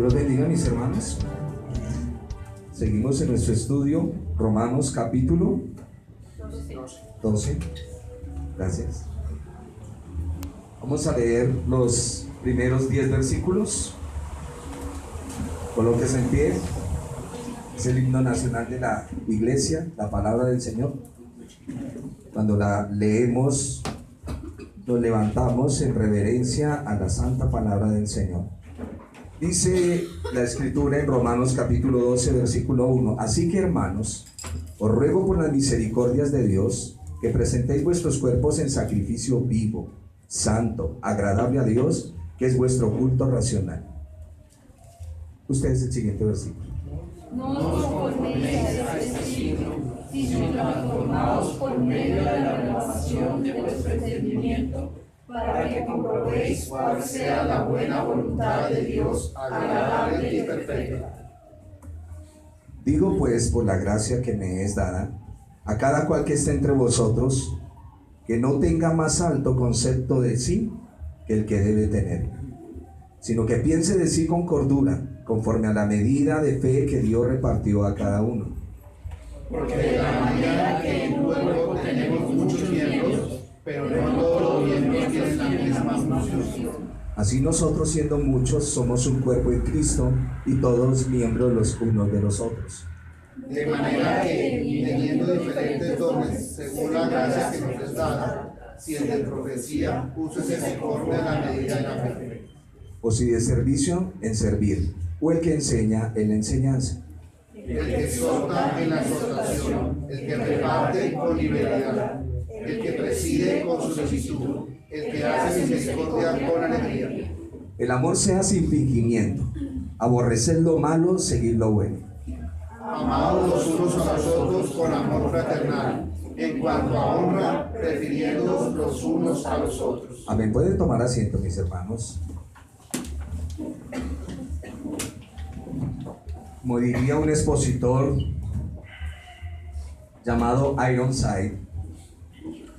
Dios los bendiga, mis hermanos. Seguimos en nuestro estudio, Romanos capítulo 12. Gracias. Vamos a leer los primeros 10 versículos. Colóquese en pie. Es el himno nacional de la iglesia, la palabra del Señor. Cuando la leemos, nos levantamos en reverencia a la santa palabra del Señor. Dice la escritura en Romanos capítulo 12, versículo 1: Así que, hermanos, os ruego por las misericordias de Dios que presentéis vuestros cuerpos en sacrificio vivo, santo, agradable a Dios, que es vuestro culto racional. Ustedes el siguiente versículo. No os conforméis a este siglo, sino transformaos por medio de la renovación de vuestro entendimiento, para que comprobéis cuál sea la buena voluntad de Dios, agradable y perfecta. Digo pues, por la gracia que me es dada, a cada cual que esté entre vosotros, que no tenga más alto concepto de sí que el que debe tener, sino que piense de sí con cordura, conforme a la medida de fe que Dios repartió a cada uno. Porque de la manera que en un cuerpo tenemos muchos miembros, pero no todos los miembros tienen la misma función. Así nosotros, siendo muchos, somos un cuerpo en Cristo, y todos miembros los unos de los otros. De manera que, teniendo diferentes dones, según la gracia que nos es dada, si el de profecía, úsese conforme a la medida de la fe. O si de servicio, en servir, o el que enseña, en la enseñanza. El que exhorta en la exhortación, el que reparte con liberalidad, el que preside con solicitud, el que hace misericordia con alegría. El amor sea sin fingimiento, aborreced lo malo, seguid lo bueno. Amados los unos a los otros con amor fraternal, en cuanto a honra, prefiriéndoos los unos a los otros. Amén. Pueden tomar asiento, mis hermanos. Como diría un expositor llamado Ironside,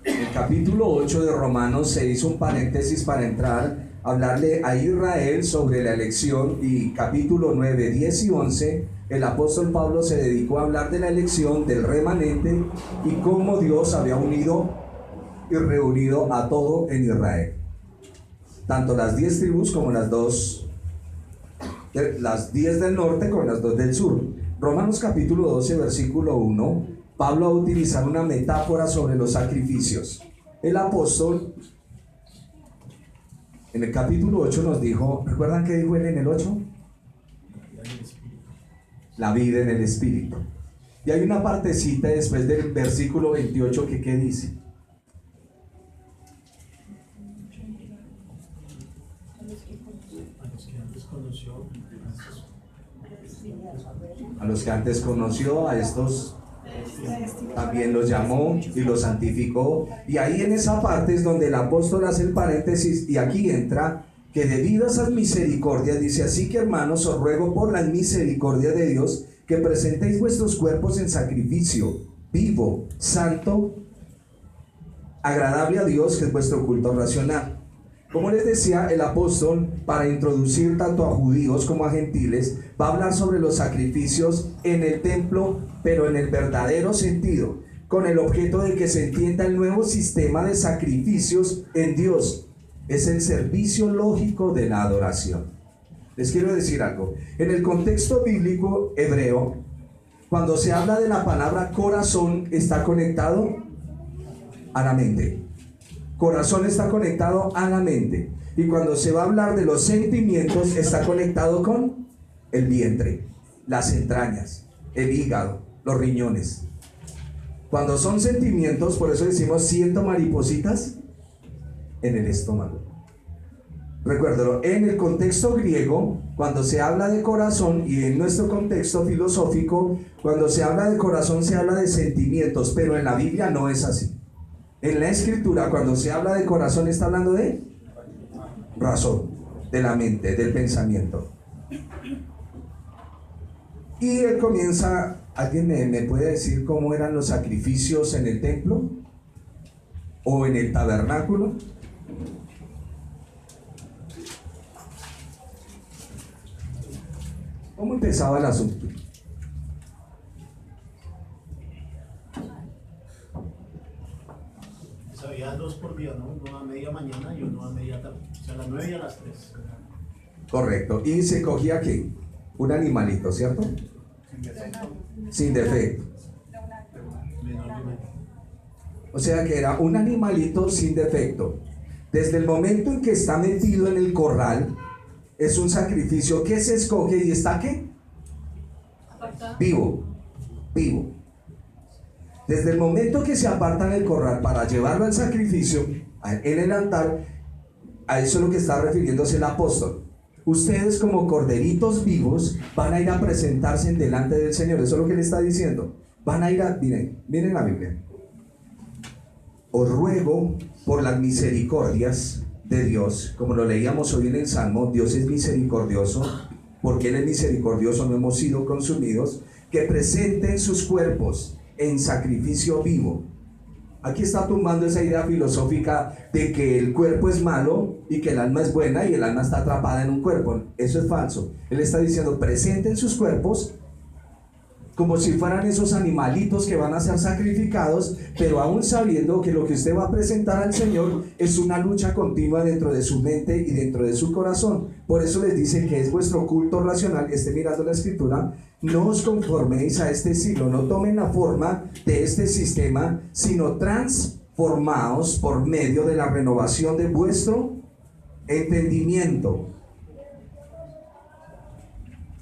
en el capítulo 8 de Romanos se hizo un paréntesis para entrar a hablarle a Israel sobre la elección, y capítulo 9, 10 y 11 el apóstol Pablo se dedicó a hablar de la elección del remanente y cómo Dios había unido y reunido a todo en Israel, tanto las 10 tribus como las 10 del norte con las 2 del sur. Romanos capítulo 12, versículo 1, Pablo va a utilizar una metáfora sobre los sacrificios. El apóstol en el capítulo 8 nos dijo, ¿recuerdan qué dijo él en el 8? La vida en el Espíritu. Y hay una partecita después del versículo 28 que ¿qué dice? A los que antes conoció, a estos también los llamó y los santificó. Y ahí en esa parte es donde el apóstol hace el paréntesis, y aquí entra que debido a esas misericordias, dice: así que, hermanos, os ruego por las misericordias de Dios que presentéis vuestros cuerpos en sacrificio vivo, santo, agradable a Dios, que es vuestro culto racional. Como les decía, el apóstol, para introducir tanto a judíos como a gentiles, va a hablar sobre los sacrificios en el templo, pero en el verdadero sentido, con el objeto de que se entienda el nuevo sistema de sacrificios en Dios. Es el servicio lógico de la adoración. Les quiero decir algo. En el contexto bíblico hebreo, cuando se habla de la palabra corazón, está conectado a la mente. Corazón está conectado a la mente. Y cuando se va a hablar de los sentimientos, está conectado con el vientre, las entrañas, el hígado, los riñones. Cuando son sentimientos, por eso decimos siento maripositas en el estómago. Recuérdalo, en el contexto griego, cuando se habla de corazón, y en nuestro contexto filosófico, cuando se habla de corazón se habla de sentimientos, pero en la Biblia no es así. En la escritura, cuando se habla de corazón, está hablando de razón, de la mente, del pensamiento. Y él comienza, ¿alguien me puede decir cómo eran los sacrificios en el templo o en el tabernáculo? ¿Cómo empezaba el asunto? Pues había 2 por día, ¿no? Uno a media mañana y uno a media tarde. O sea, a las 9 y a las 3. Correcto. Y se cogía ¿qué? Un animalito, ¿cierto? Sin defecto. Menor de un año. O sea que era un animalito sin defecto. Desde el momento en que está metido en el corral, es un sacrificio que se escoge y está ¿qué? Vivo. Vivo. Desde el momento que se aparta del corral para llevarlo al sacrificio en el altar, a eso es lo que está refiriéndose el apóstol. Ustedes como corderitos vivos van a ir a presentarse en delante del Señor. Eso es lo que le está diciendo. Van a ir a, miren la Biblia. Os ruego por las misericordias de Dios, como lo leíamos hoy en el Salmo, Dios es misericordioso, porque Él es misericordioso, no hemos sido consumidos, que presenten sus cuerpos en sacrificio vivo. Aquí está tumbando esa idea filosófica de que el cuerpo es malo y que el alma es buena y el alma está atrapada en un cuerpo. Eso es falso. Él está diciendo, presenten sus cuerpos como si fueran esos animalitos que van a ser sacrificados, pero aún sabiendo que lo que usted va a presentar al Señor es una lucha continua dentro de su mente y dentro de su corazón. Por eso les dice que es vuestro culto racional. Esté mirando la escritura. No os conforméis a este siglo, no tomen la forma de este sistema, sino transformaos por medio de la renovación de vuestro entendimiento.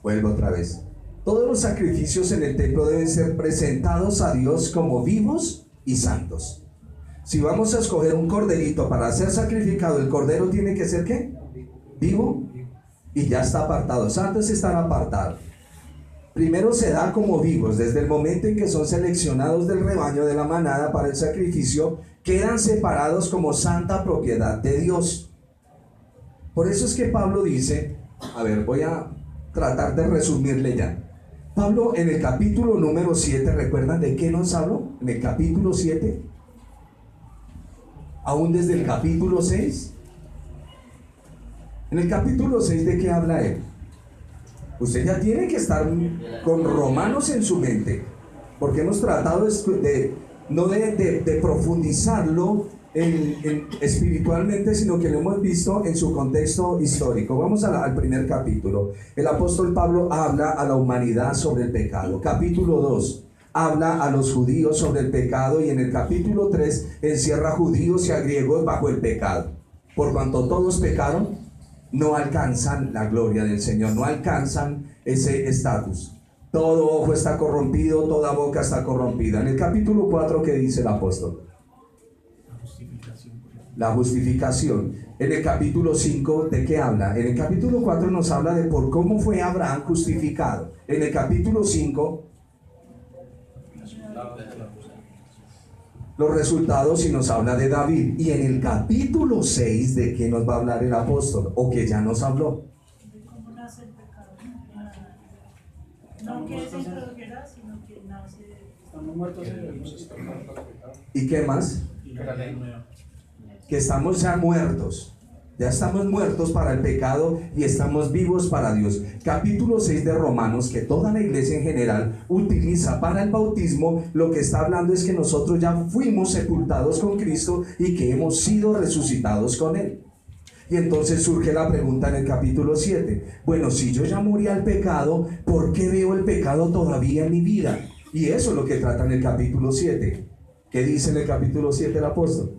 Vuelvo otra vez. Todos los sacrificios en el templo deben ser presentados a Dios como vivos y santos. Si vamos a escoger un corderito para ser sacrificado, el cordero tiene que ser ¿qué? Vivo y ya está apartado. Santos están apartados. Primero se da como vivos. Desde el momento en que son seleccionados del rebaño de la manada para el sacrificio, quedan separados como santa propiedad de Dios. Por eso es que Pablo dice, a ver, voy a tratar de resumirle ya. Pablo en el capítulo número 7, ¿recuerdan de qué nos habló? En el capítulo 7, aún desde el capítulo 6. En el capítulo 6, ¿de qué habla él? Usted ya tiene que estar con Romanos en su mente, porque hemos tratado no de profundizarlo espiritualmente, sino que lo hemos visto en su contexto histórico. Vamos al primer capítulo. El apóstol Pablo habla a la humanidad sobre el pecado. Capítulo 2 habla a los judíos sobre el pecado, y en el capítulo 3 encierra a judíos y a griegos bajo el pecado. Por cuanto todos pecaron, no alcanzan la gloria del Señor, no alcanzan ese estatus. Todo ojo está corrompido, toda boca está corrompida. En el capítulo 4, ¿qué dice el apóstol? La justificación. En el capítulo 5, ¿de qué habla? En el capítulo 4 nos habla de por cómo fue Abraham justificado. En el capítulo 5, los resultados, y nos habla de David. Y en el capítulo 6, ¿de qué nos va a hablar el apóstol? O que ya nos habló. De cómo nace el pecado. No que se introdujera, sino que nace. Estamos muertos en el pecado. ¿Y qué más? Y la ley nueva. Que estamos ya muertos. Ya estamos muertos para el pecado y estamos vivos para Dios. Capítulo 6 de Romanos, que toda la iglesia en general utiliza para el bautismo, lo que está hablando es que nosotros ya fuimos sepultados con Cristo y que hemos sido resucitados con Él. Y entonces surge la pregunta en el capítulo 7. Bueno, si yo ya morí al pecado, ¿por qué veo el pecado todavía en mi vida? Y eso es lo que trata en el capítulo 7. ¿Qué dice en el capítulo 7 el apóstol?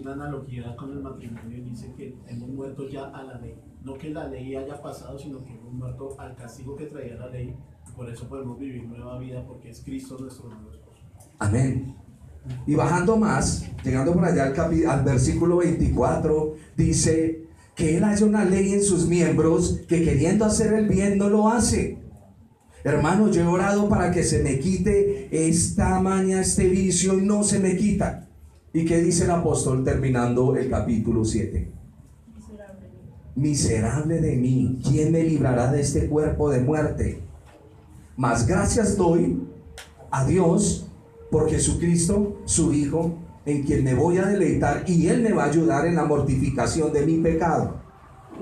Una analogía con el matrimonio, y dice que hemos muerto ya a la ley. No que la ley haya pasado, sino que hemos muerto al castigo que traía la ley. Por eso podemos vivir nueva vida, porque es Cristo nuestro nuevo esposo. Amén. Y bajando más, llegando por allá al versículo 24, dice que Él haya una ley en sus miembros que queriendo hacer el bien no lo hace. Hermano, yo he orado para que se me quite esta maña, este vicio, y no se me quita. ¿Y qué dice el apóstol terminando el capítulo 7? Miserable de mí, ¿quién me librará de este cuerpo de muerte? Mas gracias doy a Dios por Jesucristo, su Hijo, en quien me voy a deleitar, y Él me va a ayudar en la mortificación de mi pecado.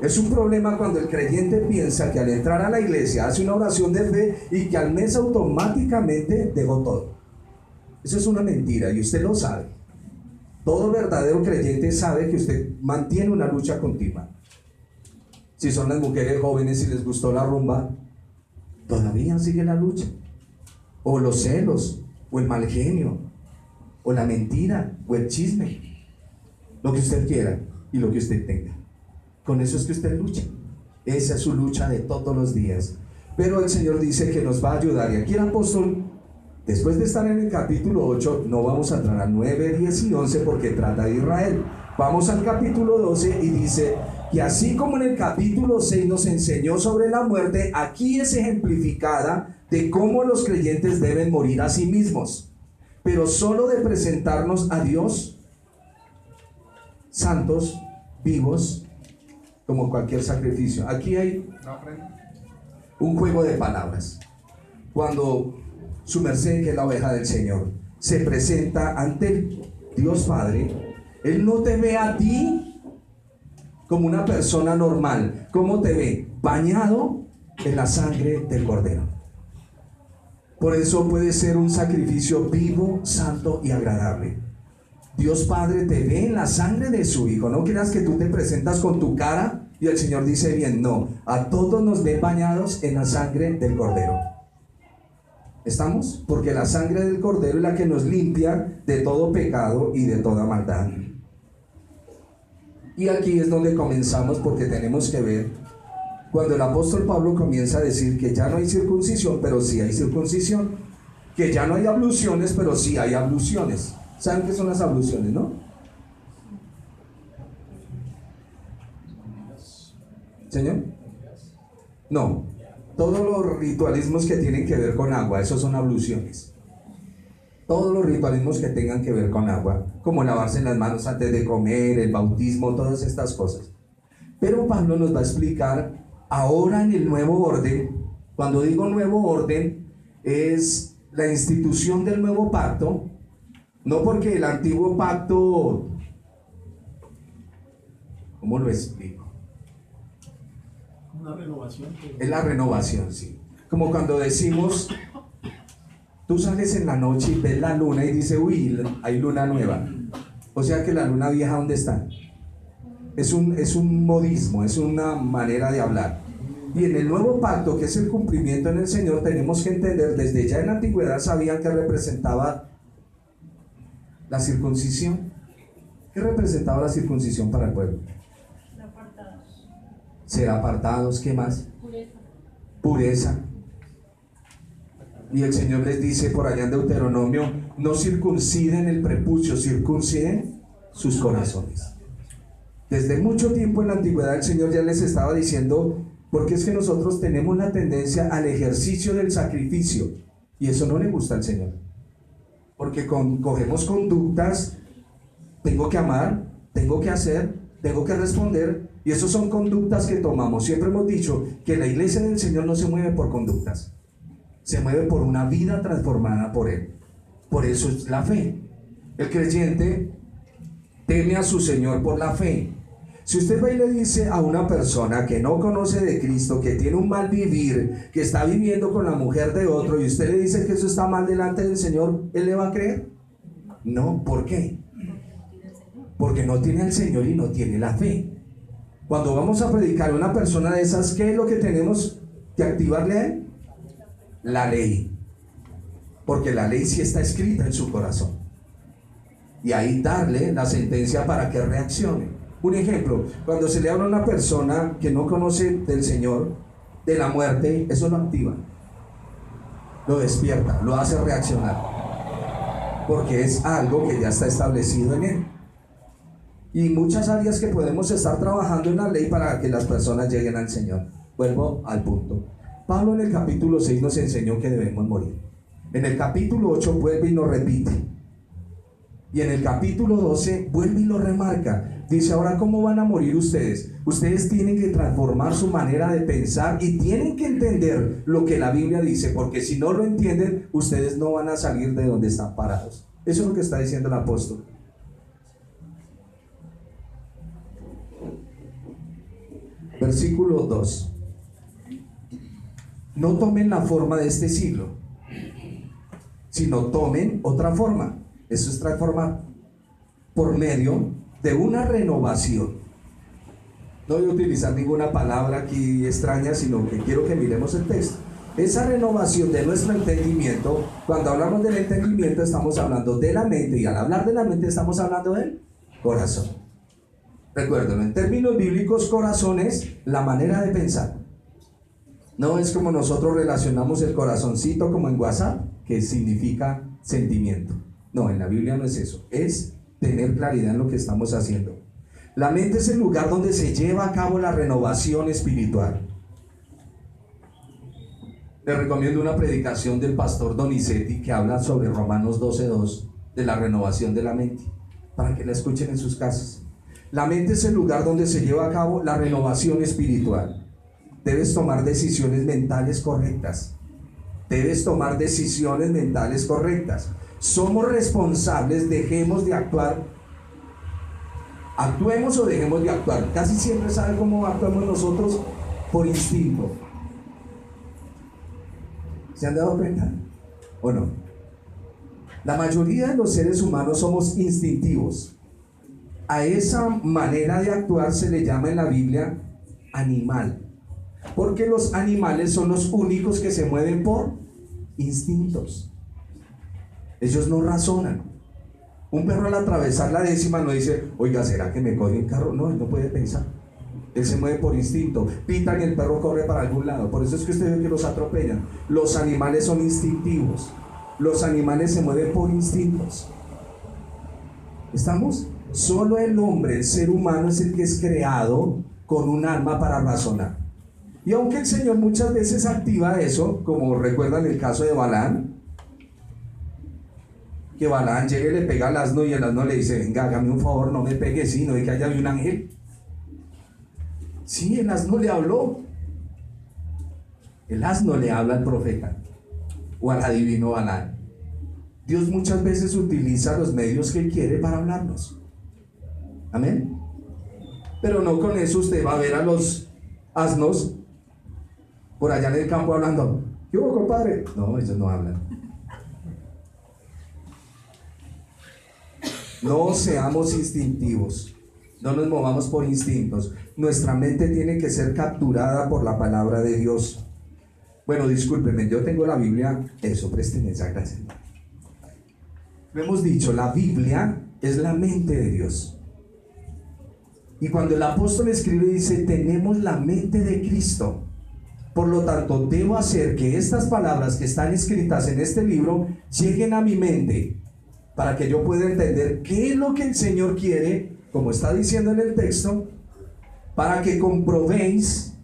Es un problema cuando el creyente piensa que al entrar a la iglesia hace una oración de fe y que al mes automáticamente dejó todo. Eso es una mentira y usted lo sabe. Todo verdadero creyente sabe que usted mantiene una lucha continua. Si son las mujeres jóvenes y les gustó la rumba, todavía sigue la lucha. O los celos, o el mal genio, o la mentira, o el chisme. Lo que usted quiera y lo que usted tenga. Con eso es que usted lucha. Esa es su lucha de todos los días. Pero el Señor dice que nos va a ayudar. Y aquí el apóstol, después de estar en el capítulo 8, no vamos a entrar al 9, 10 y 11 porque trata de Israel. Vamos al capítulo 12 y dice que así como en el capítulo 6 nos enseñó sobre la muerte, aquí es ejemplificada de cómo los creyentes deben morir a sí mismos, pero solo de presentarnos a Dios santos, vivos, como cualquier sacrificio. Aquí hay un juego de palabras. Cuando su merced, que es la oveja del Señor, se presenta ante el Dios Padre, Él no te ve a ti como una persona normal. ¿Cómo te ve? Bañado en la sangre del Cordero. Por eso puede ser un sacrificio vivo, santo y agradable. Dios Padre te ve en la sangre de su Hijo. No creas que tú te presentas con tu cara y el Señor dice bien. No, a todos nos ven bañados en la sangre del Cordero. ¿Estamos? Porque la sangre del Cordero es la que nos limpia de todo pecado y de toda maldad. Y aquí es donde comenzamos, porque tenemos que ver cuando el apóstol Pablo comienza a decir que ya no hay circuncisión, pero sí hay circuncisión, que ya no hay abluciones, pero sí hay abluciones. ¿Saben qué son las abluciones, no? ¿Señor? No, todos los ritualismos que tienen que ver con agua, esos son abluciones. Todos los ritualismos que tengan que ver con agua, como lavarse las manos antes de comer, el bautismo, todas estas cosas. Pero Pablo nos va a explicar ahora en el nuevo orden. Cuando digo nuevo orden, es la institución del nuevo pacto. No porque el antiguo pacto, ¿cómo lo explico? Una renovación. Es la renovación, sí. Como cuando decimos, tú sales en la noche y ves la luna y dices, uy, hay luna nueva. O sea que la luna vieja, ¿dónde está? Es un modismo, es una manera de hablar. Y en el nuevo pacto, que es el cumplimiento en el Señor, tenemos que entender, desde ya en la antigüedad sabían que representaba la circuncisión. ¿Qué representaba la circuncisión para el pueblo? Ser apartados, ¿qué más? Pureza. Y el Señor les dice por allá en Deuteronomio, no circunciden el prepucio, circunciden sus corazones. Desde mucho tiempo en la antigüedad el Señor ya les estaba diciendo, porque es que nosotros tenemos la tendencia al ejercicio del sacrificio, y eso no le gusta al Señor. Porque cogemos conductas, tengo que amar, tengo que hacer, tengo que responder, y eso son conductas que tomamos. Siempre hemos dicho que la iglesia del Señor no se mueve por conductas, se mueve por una vida transformada por Él. Por eso es la fe. El creyente teme a su Señor por la fe. Si usted va y le dice a una persona que no conoce de Cristo, que tiene un mal vivir, que está viviendo con la mujer de otro, y usted le dice que eso está mal delante del Señor, ¿él le va a creer? No, ¿por qué? Porque no tiene al Señor y no tiene la fe. Cuando vamos a predicar a una persona de esas, ¿qué es lo que tenemos que activarle a él? La ley. Porque la ley sí está escrita en su corazón. Y ahí darle la sentencia para que reaccione. Un ejemplo, cuando se le habla a una persona que no conoce del Señor, de la muerte, eso lo activa, lo despierta, lo hace reaccionar, porque es algo que ya está establecido en él. Y muchas áreas que podemos estar trabajando en la ley para que las personas lleguen al Señor. Vuelvo al punto. Pablo en el capítulo 6 nos enseñó que debemos morir. En el capítulo 8 vuelve y nos repite. Y en el capítulo 12 vuelve y lo remarca. Dice, ahora, ¿cómo van a morir ustedes? Ustedes tienen que transformar su manera de pensar y tienen que entender lo que la Biblia dice, porque si no lo entienden, ustedes no van a salir de donde están parados. Eso es lo que está diciendo el apóstol. versículo 2. No tomen la forma de este siglo, sino tomen otra forma. Eso es transformar por medio de una renovación. No voy a utilizar ninguna palabra aquí extraña, sino que quiero que miremos el texto. Esa renovación de nuestro entendimiento, cuando hablamos del entendimiento estamos hablando de la mente, y al hablar de la mente estamos hablando del corazón. Recuerden, en términos bíblicos, corazón es la manera de pensar. No es como nosotros relacionamos el corazoncito como en WhatsApp, que significa sentimiento. No, en la Biblia no es eso, es tener claridad en lo que estamos haciendo. La mente es el lugar donde se lleva a cabo la renovación espiritual. Les recomiendo una predicación del pastor Donizetti que habla sobre Romanos 12:2, de la renovación de la mente, para que la escuchen en sus casas. La mente es el lugar donde se lleva a cabo la renovación espiritual. Debes tomar decisiones mentales correctas. Debes tomar decisiones mentales correctas. Somos responsables, dejemos de actuar. Actuemos o dejemos de actuar. Casi siempre sabe cómo actuamos nosotros, por instinto. ¿Se han dado cuenta? ¿O no? La mayoría de los seres humanos somos instintivos. A esa manera de actuar se le llama en la Biblia animal, porque los animales son los únicos que se mueven por instintos. Ellos no razonan. Un perro al atravesar la décima no dice, oiga, ¿será que me coge el carro? No, él no puede pensar. Él se mueve por instinto. Pitan y el perro corre para algún lado. Por eso es que usted ve que los atropellan. Los animales son instintivos. Los animales se mueven por instintos. ¿Estamos? Solo el hombre, el ser humano, es el que es creado con un alma para razonar. Y aunque el Señor muchas veces activa eso, como recuerdan el caso de Balaam, que Balaam llega y le pega al asno y el asno le dice, venga, hágame un favor, no me pegue, sino de que haya un ángel. Sí, el asno le habló. El asno le habla al profeta o al adivino Balaam. Dios muchas veces utiliza los medios que Él quiere para hablarnos. Amén. Pero no con eso usted va a ver a los asnos por allá en el campo hablando. ¿Qué hubo, compadre? No, ellos no hablan. No seamos instintivos. No nos movamos por instintos. Nuestra mente tiene que ser capturada por la palabra de Dios. Bueno, discúlpenme, yo tengo la Biblia. Eso, préstenme esa gracia. Lo hemos dicho, la Biblia es la mente de Dios. Y cuando el apóstol escribe, dice, tenemos la mente de Cristo. Por lo tanto, debo hacer que estas palabras que están escritas en este libro lleguen a mi mente, para que yo pueda entender qué es lo que el Señor quiere, como está diciendo en el texto, para que comprobéis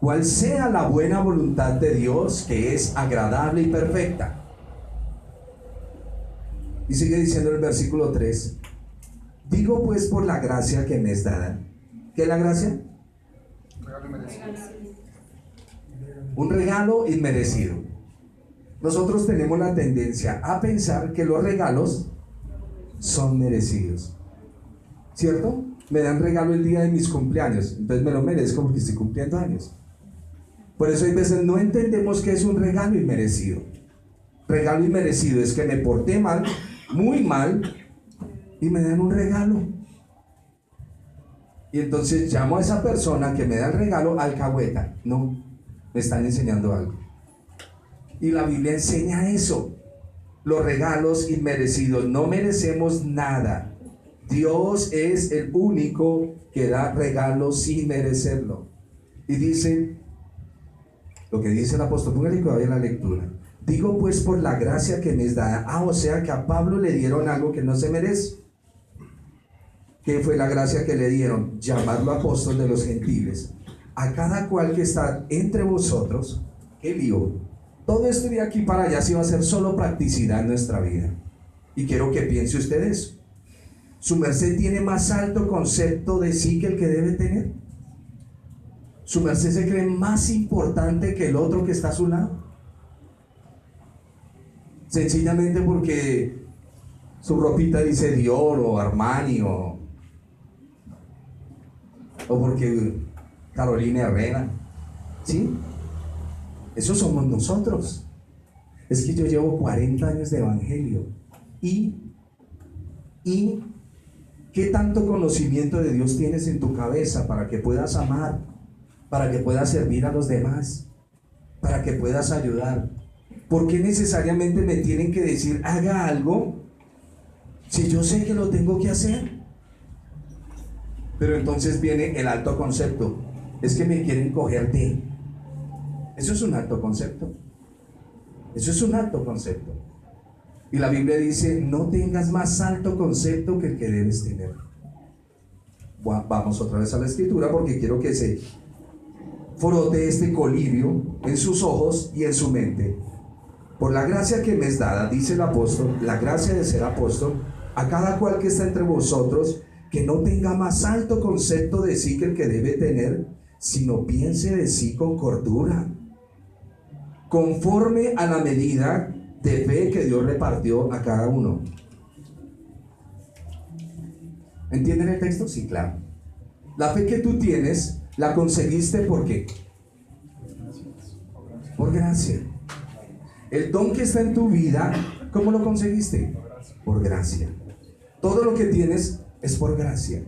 cuál sea la buena voluntad de Dios, que es agradable y perfecta. Y sigue diciendo el versículo 3, digo pues por la gracia que me es dada. ¿Qué es la gracia? Un regalo inmerecido. Nosotros tenemos la tendencia a pensar que los regalos son merecidos, ¿cierto? Me dan regalo el día de mis cumpleaños, entonces me lo merezco porque estoy cumpliendo años. Por eso hay veces no entendemos qué es un regalo inmerecido. Regalo inmerecido es que me porté mal, muy mal, y me dan un regalo. Y entonces llamo a esa persona que me da el regalo alcahueta. No, me están enseñando algo. Y la Biblia enseña eso. Los regalos inmerecidos, no merecemos nada. Dios es el único que da regalos sin merecerlo. Y dice, lo que dice el apóstol, póngale que vaya a la lectura. Digo pues por la gracia que me es dada. O sea que a Pablo le dieron algo que no se merece. ¿Qué fue la gracia que le dieron? Llamarlo apóstol de los gentiles. A cada cual que está entre vosotros, ¿qué lío? Todo esto de aquí para allá sí va a ser solo practicidad en nuestra vida. Y quiero que piense usted eso. ¿Su merced tiene más alto concepto de sí que el que debe tener? ¿Su merced se cree más importante que el otro que está a su lado? Sencillamente porque su ropita dice Dior o Armani o porque Carolina Herrera, ¿sí? Esos somos nosotros. Es que yo llevo 40 años de evangelio y ¿qué tanto conocimiento de Dios tienes en tu cabeza para que puedas amar, para que puedas servir a los demás, para que puedas ayudar? ¿Por qué necesariamente me tienen que decir haga algo si yo sé que lo tengo que hacer? Pero entonces viene el alto concepto. Es que me quieren coger de. Eso es un alto concepto. Eso es un alto concepto. Y la Biblia dice, no tengas más alto concepto que el que debes tener. Vamos otra vez a la escritura porque quiero que se frote este colirio en sus ojos y en su mente. Por la gracia que me es dada, dice el apóstol, la gracia de ser apóstol, a cada cual que está entre vosotros, que no tenga más alto concepto de sí que el que debe tener, sino piense de sí con cordura, conforme a la medida de fe que Dios repartió a cada uno. ¿Entienden el texto? Sí, claro. La fe que tú tienes, la conseguiste ¿por qué? Por gracia. El don que está en tu vida, ¿cómo lo conseguiste? Por gracia. Todo lo que tienes es por gracia.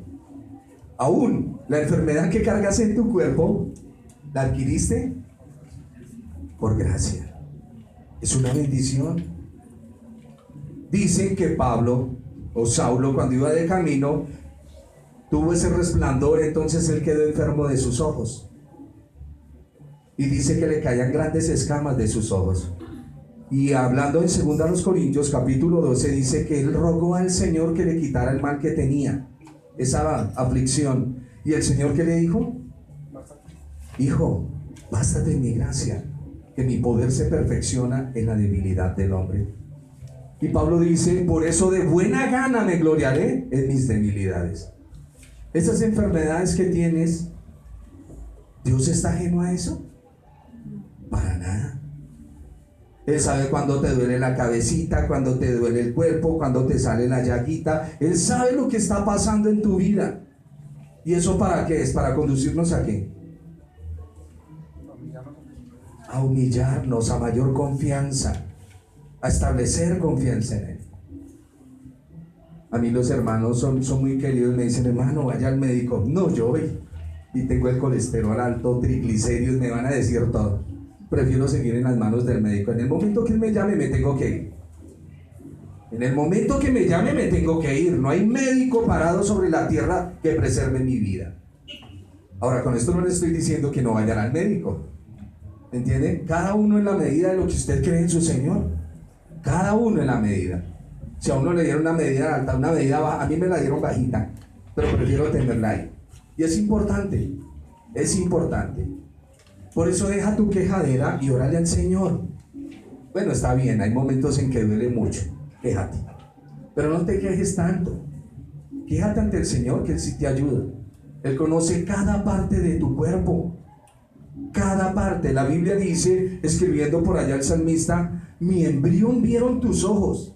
Aún la enfermedad que cargas en tu cuerpo, ¿la adquiriste? Por gracia. Es una bendición. Dicen que Pablo o Saulo, cuando iba de camino, tuvo ese resplandor, entonces él quedó enfermo de sus ojos. Y dice que le caían grandes escamas de sus ojos. Y hablando en 2 Corintios capítulo 12, dice que él rogó al Señor que le quitara el mal que tenía, esa aflicción. Y el Señor, ¿qué le dijo? Hijo, bástate en mi gracia, que mi poder se perfecciona en la debilidad del hombre. Y Pablo dice, por eso de buena gana me gloriaré en mis debilidades. Esas enfermedades que tienes, ¿Dios está ajeno a eso? Para nada. Él sabe cuando te duele la cabecita, cuando te duele el cuerpo, cuando te sale la llaguita. Él sabe lo que está pasando en tu vida. ¿Y eso para qué es? ¿Para conducirnos a qué? A humillarnos, a mayor confianza, a establecer confianza en Él. A mí los hermanos son muy queridos, me dicen, hermano, vaya al médico. No, yo voy y tengo el colesterol alto, triglicéridos, me van a decir todo. Prefiero seguir en las manos del médico. En el momento que él me llame, me tengo que ir. En el momento que me llame, me tengo que ir. No hay médico parado sobre la tierra que preserve mi vida. Ahora, con esto no le estoy diciendo que no vayan al médico. ¿Entienden? Cada uno en la medida de lo que usted cree en su Señor. Cada uno en la medida. Si a uno le dieron una medida alta, una medida baja, a mí me la dieron bajita, pero prefiero tenerla ahí. Y es importante. Es importante. Por eso deja tu quejadera y órale al Señor. Bueno, está bien, hay momentos en que duele mucho, quéjate, pero no te quejes tanto. Quéjate ante el Señor, que Él sí te ayuda. Él conoce cada parte de tu cuerpo, cada parte. La Biblia dice, escribiendo por allá el salmista, mi embrión vieron tus ojos,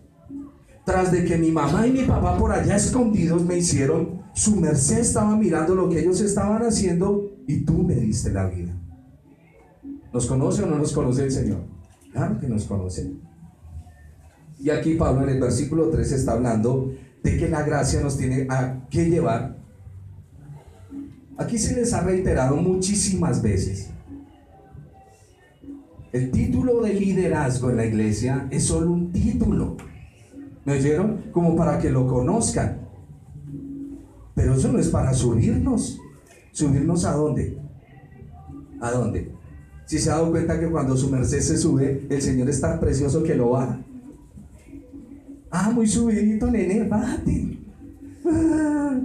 tras de que mi mamá y mi papá por allá escondidos me hicieron, su merced estaba mirando lo que ellos estaban haciendo y tú me diste la vida. ¿Nos conoce o no nos conoce el Señor? Claro que nos conoce. Y aquí Pablo en el versículo 3 está hablando de que la gracia nos tiene que llevar. Aquí se les ha reiterado muchísimas veces. El título de liderazgo en la iglesia es solo un título. ¿Me oyeron? Como para que lo conozcan. Pero eso no es para subirnos. ¿Subirnos a dónde? ¿A dónde? Si se ha dado cuenta que cuando su merced se sube, el Señor es tan precioso que lo baja. Ah, muy subidito, nene, bájate. Ah.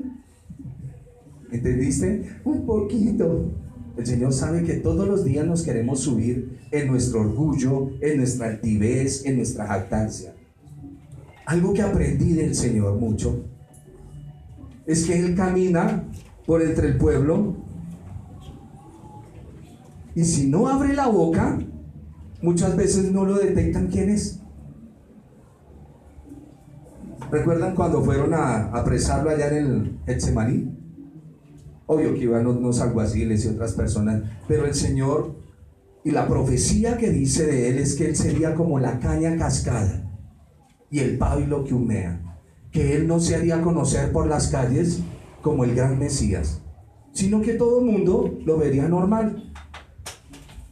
¿Entendiste? Un poquito. El Señor sabe que todos los días nos queremos subir en nuestro orgullo, en nuestra altivez, en nuestra jactancia. Algo que aprendí del Señor mucho es que Él camina por entre el pueblo. Y si no abre la boca, muchas veces no lo detectan quién es. ¿Recuerdan cuando fueron a apresarlo allá en el Getsemaní? Obvio que iban unos alguaciles y otras personas, pero el Señor, y la profecía que dice de él es que él sería como la caña cascada y el pábilo que humea, que él no se haría conocer por las calles como el gran Mesías, sino que todo el mundo lo vería normal.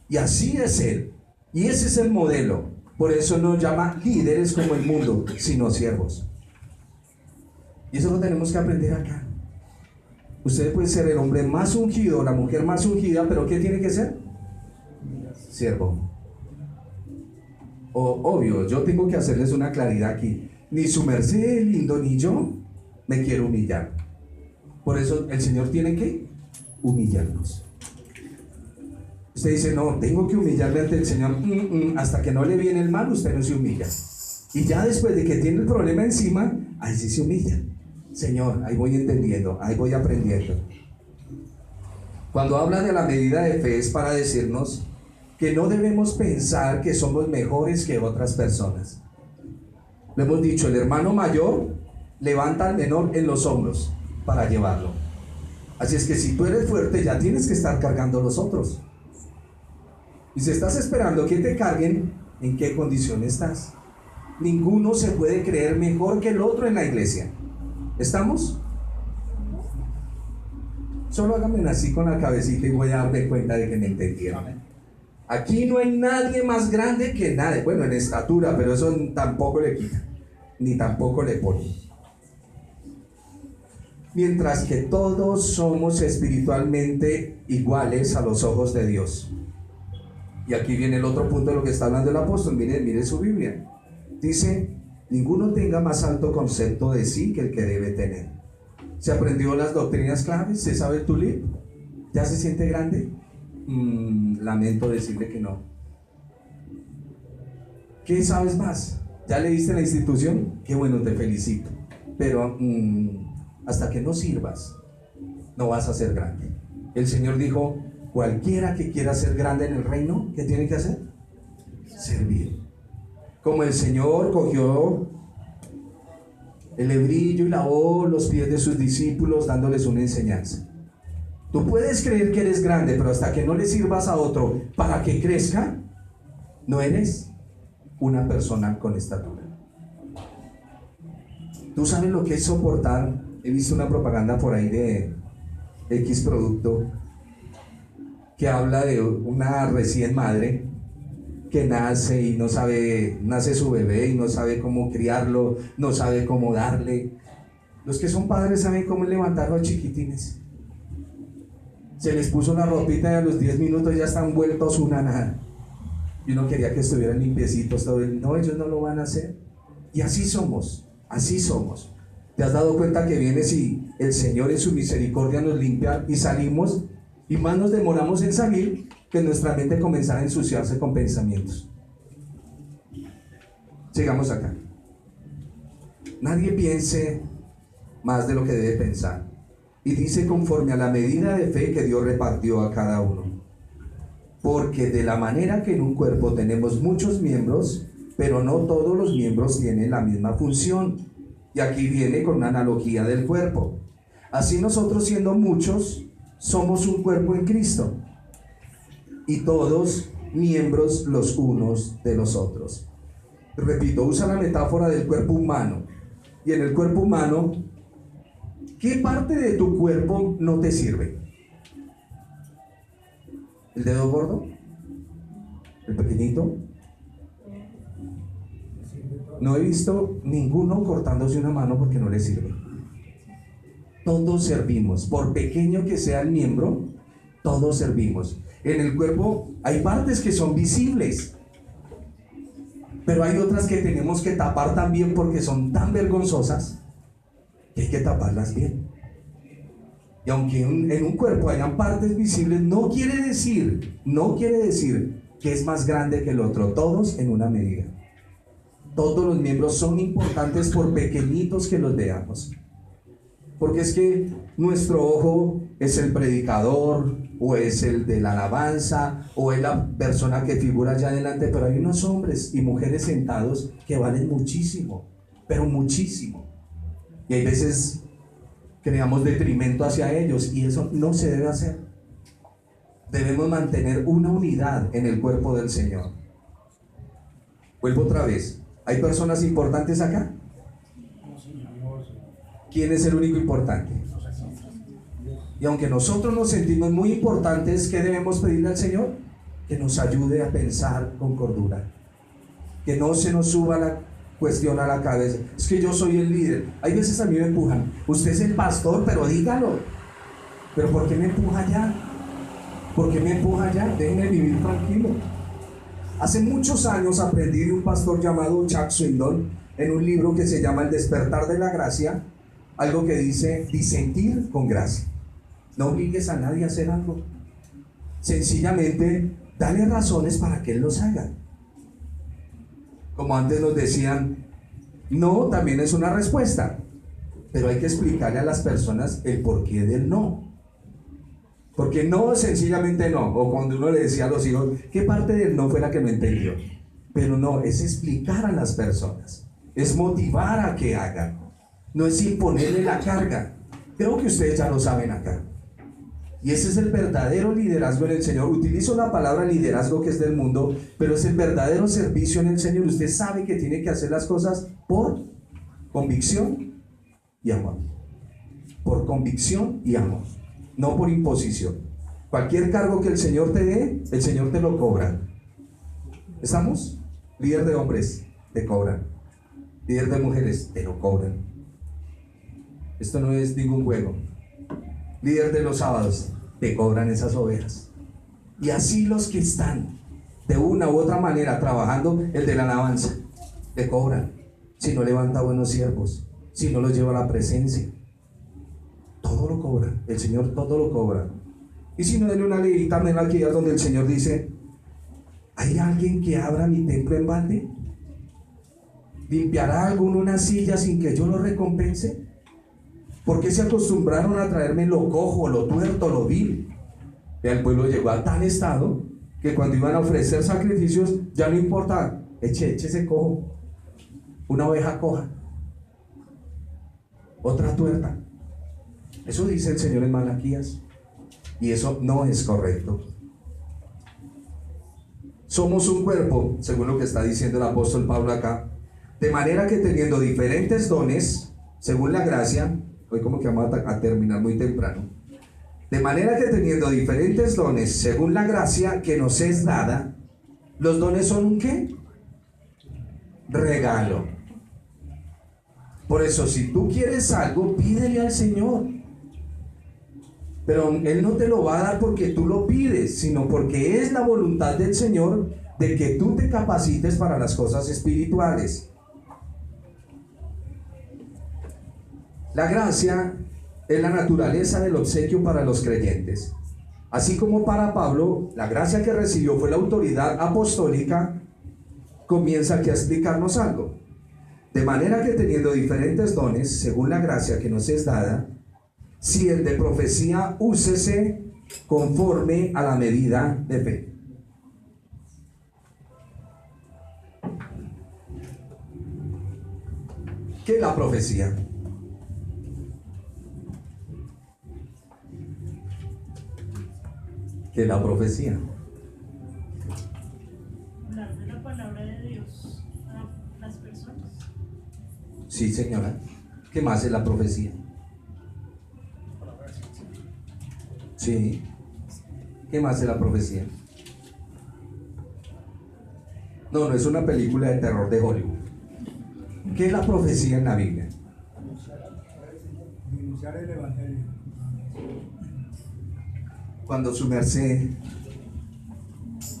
Y así es él, y ese es el modelo. Por eso no llama líderes como el mundo, sino siervos. Y eso lo tenemos que aprender acá. Usted puede ser el hombre más ungido, la mujer más ungida, pero ¿qué tiene que ser? Siervo. Obvio, yo tengo que hacerles una claridad aquí. Ni su merced lindo ni yo me quiero humillar. Por eso el Señor tiene que humillarnos. Usted dice, no, tengo que humillarme ante el Señor. Hasta que no le viene el mal, usted no se humilla. Y ya después de que tiene el problema encima, ahí sí se humilla. Señor, ahí voy entendiendo, ahí voy aprendiendo. Cuando habla de la medida de fe es para decirnos que no debemos pensar que somos mejores que otras personas. Lo hemos dicho, el hermano mayor levanta al menor en los hombros para llevarlo. Así es que si tú eres fuerte, ya tienes que estar cargando a los otros. Y si estás esperando que te carguen, ¿en qué condición estás? Ninguno se puede creer mejor que el otro en la iglesia. ¿Estamos? Solo háganme así con la cabecita y voy a darme cuenta de que me entendieron. Aquí no hay nadie más grande que nadie. Bueno, en estatura, pero eso tampoco le quita, ni tampoco le pone. Mientras que todos somos espiritualmente iguales a los ojos de Dios. Y aquí viene el otro punto de lo que está hablando el apóstol. Mire su Biblia. Dice, ninguno tenga más alto concepto de sí que el que debe tener. ¿Se aprendió las doctrinas claves? ¿Se sabe tu libro? ¿Ya se siente grande? Lamento decirle que no. ¿Qué sabes más? ¿Ya leíste la institución? Qué bueno, te felicito. Pero hasta que no sirvas, no vas a ser grande. El Señor dijo, cualquiera que quiera ser grande en el reino, ¿qué tiene que hacer? Servir. Como el Señor cogió el hebrillo y lavó los pies de sus discípulos dándoles una enseñanza. Tú puedes creer que eres grande, pero hasta que no le sirvas a otro para que crezca, no eres una persona con estatura. ¿Tú sabes lo que es soportar? He visto una propaganda por ahí de X producto que habla de una recién madre que nace y no sabe, nace su bebé y no sabe cómo criarlo, no sabe cómo darle. Los que son padres saben cómo levantar a los chiquitines. Se les puso la ropita y a los 10 minutos ya están vueltos una nada. Y uno quería que estuvieran limpiecitos todo el... No, ellos no lo van a hacer. Y así somos, así somos. ¿Te has dado cuenta que vienes y el Señor en su misericordia nos limpia y salimos? Y más nos demoramos en salir que nuestra mente comenzara a ensuciarse con pensamientos. Sigamos acá. Nadie piense más de lo que debe pensar. Y dice conforme a la medida de fe que Dios repartió a cada uno. Porque de la manera que en un cuerpo tenemos muchos miembros, pero no todos los miembros tienen la misma función. Y aquí viene con una analogía del cuerpo. Así nosotros siendo muchos, somos un cuerpo en Cristo. Y todos miembros los unos de los otros. Repito, usa la metáfora del cuerpo humano. Y en el cuerpo humano, ¿qué parte de tu cuerpo no te sirve? ¿El dedo gordo? ¿El pequeñito? No he visto ninguno cortándose una mano porque no le sirve. Todos servimos, por pequeño que sea el miembro, todos servimos. En el cuerpo hay partes que son visibles, pero hay otras que tenemos que tapar también porque son tan vergonzosas que hay que taparlas bien. Y aunque en un cuerpo hayan partes visibles, no quiere decir que es más grande que el otro, todos en una medida. Todos los miembros son importantes por pequeñitos que los veamos. Porque es que nuestro ojo es el predicador, o es el de la alabanza, o es la persona que figura allá adelante, pero hay unos hombres y mujeres sentados que valen muchísimo, pero muchísimo. Y hay veces creamos detrimento hacia ellos, y eso no se debe hacer. Debemos mantener una unidad en el cuerpo del Señor. Vuelvo otra vez. ¿Hay personas importantes acá? ¿Quién es el único importante? Y aunque nosotros nos sentimos muy importantes, ¿qué debemos pedirle al Señor? Que nos ayude a pensar con cordura, que no se nos suba la cuestión a la cabeza. Es que yo soy el líder. Hay veces a mí me empujan. Usted es el pastor, pero dígalo. ¿Pero por qué me empuja allá? ¿Por qué me empuja allá? Déjenme vivir tranquilo. Hace muchos años aprendí de un pastor llamado Chuck Swindoll, en un libro que se llama El despertar de la gracia, algo que dice: disentir con gracia. No obligues a nadie a hacer algo. Sencillamente, dale razones para que él los haga. Como antes nos decían, no también es una respuesta, pero hay que explicarle a las personas el porqué del no. Porque no, sencillamente no. O cuando uno le decía a los hijos, ¿qué parte del no fue la que no entendió? Pero no, es explicar a las personas, es motivar a que hagan, no es imponerle la carga. Creo que ustedes ya lo saben acá. Y ese es el verdadero liderazgo en el Señor. Utilizo la palabra liderazgo, que es del mundo, pero es el verdadero servicio en el Señor. Usted sabe que tiene que hacer las cosas por convicción y amor. Por convicción y amor, no por imposición. Cualquier cargo que el Señor te dé, el Señor te lo cobra. ¿Estamos? Líder de hombres, te cobran. Líder de mujeres, te lo cobran. Esto no es ningún juego. Líder de los sábados, te cobran esas ovejas. Y así los que están de una u otra manera trabajando, el de la alabanza, te cobran. Si no levanta buenos siervos, si no los lleva a la presencia, todo lo cobra. El Señor todo lo cobra. Y si no, denle una leída en la aquí donde el Señor dice: ¿hay alguien que abra mi templo en balde? ¿Limpiará alguno una silla sin que yo lo recompense? ¿Por qué se acostumbraron a traerme lo cojo, lo tuerto, lo vil? Y el pueblo llegó a tal estado que cuando iban a ofrecer sacrificios, ya no importa, échese cojo, una oveja coja, otra tuerta. Eso dice el Señor en Malaquías, y eso no es correcto. Somos un cuerpo, según lo que está diciendo el apóstol Pablo acá, de manera que teniendo diferentes dones, según la gracia, hoy como que vamos a terminar muy temprano, de manera que teniendo diferentes dones, según la gracia que nos es dada, los dones son un ¿qué? Regalo. Por eso, si tú quieres algo, pídele al Señor. Pero Él no te lo va a dar porque tú lo pides, sino porque es la voluntad del Señor de que tú te capacites para las cosas espirituales. La gracia es la naturaleza del obsequio para los creyentes. Así como para Pablo, la gracia que recibió fue la autoridad apostólica, comienza aquí a explicarnos algo. De manera que teniendo diferentes dones, según la gracia que nos es dada, si el de profecía, úsese conforme a la medida de fe. ¿Qué es la profecía? ¿Qué es la profecía? Hablar de la palabra de Dios a las personas. Sí, señora. ¿Qué más es la profecía? Sí. ¿Qué más es la profecía? No, no es una película de terror de Hollywood. ¿Qué es la profecía en la Biblia? Denunciar el evangelio. Cuando su merced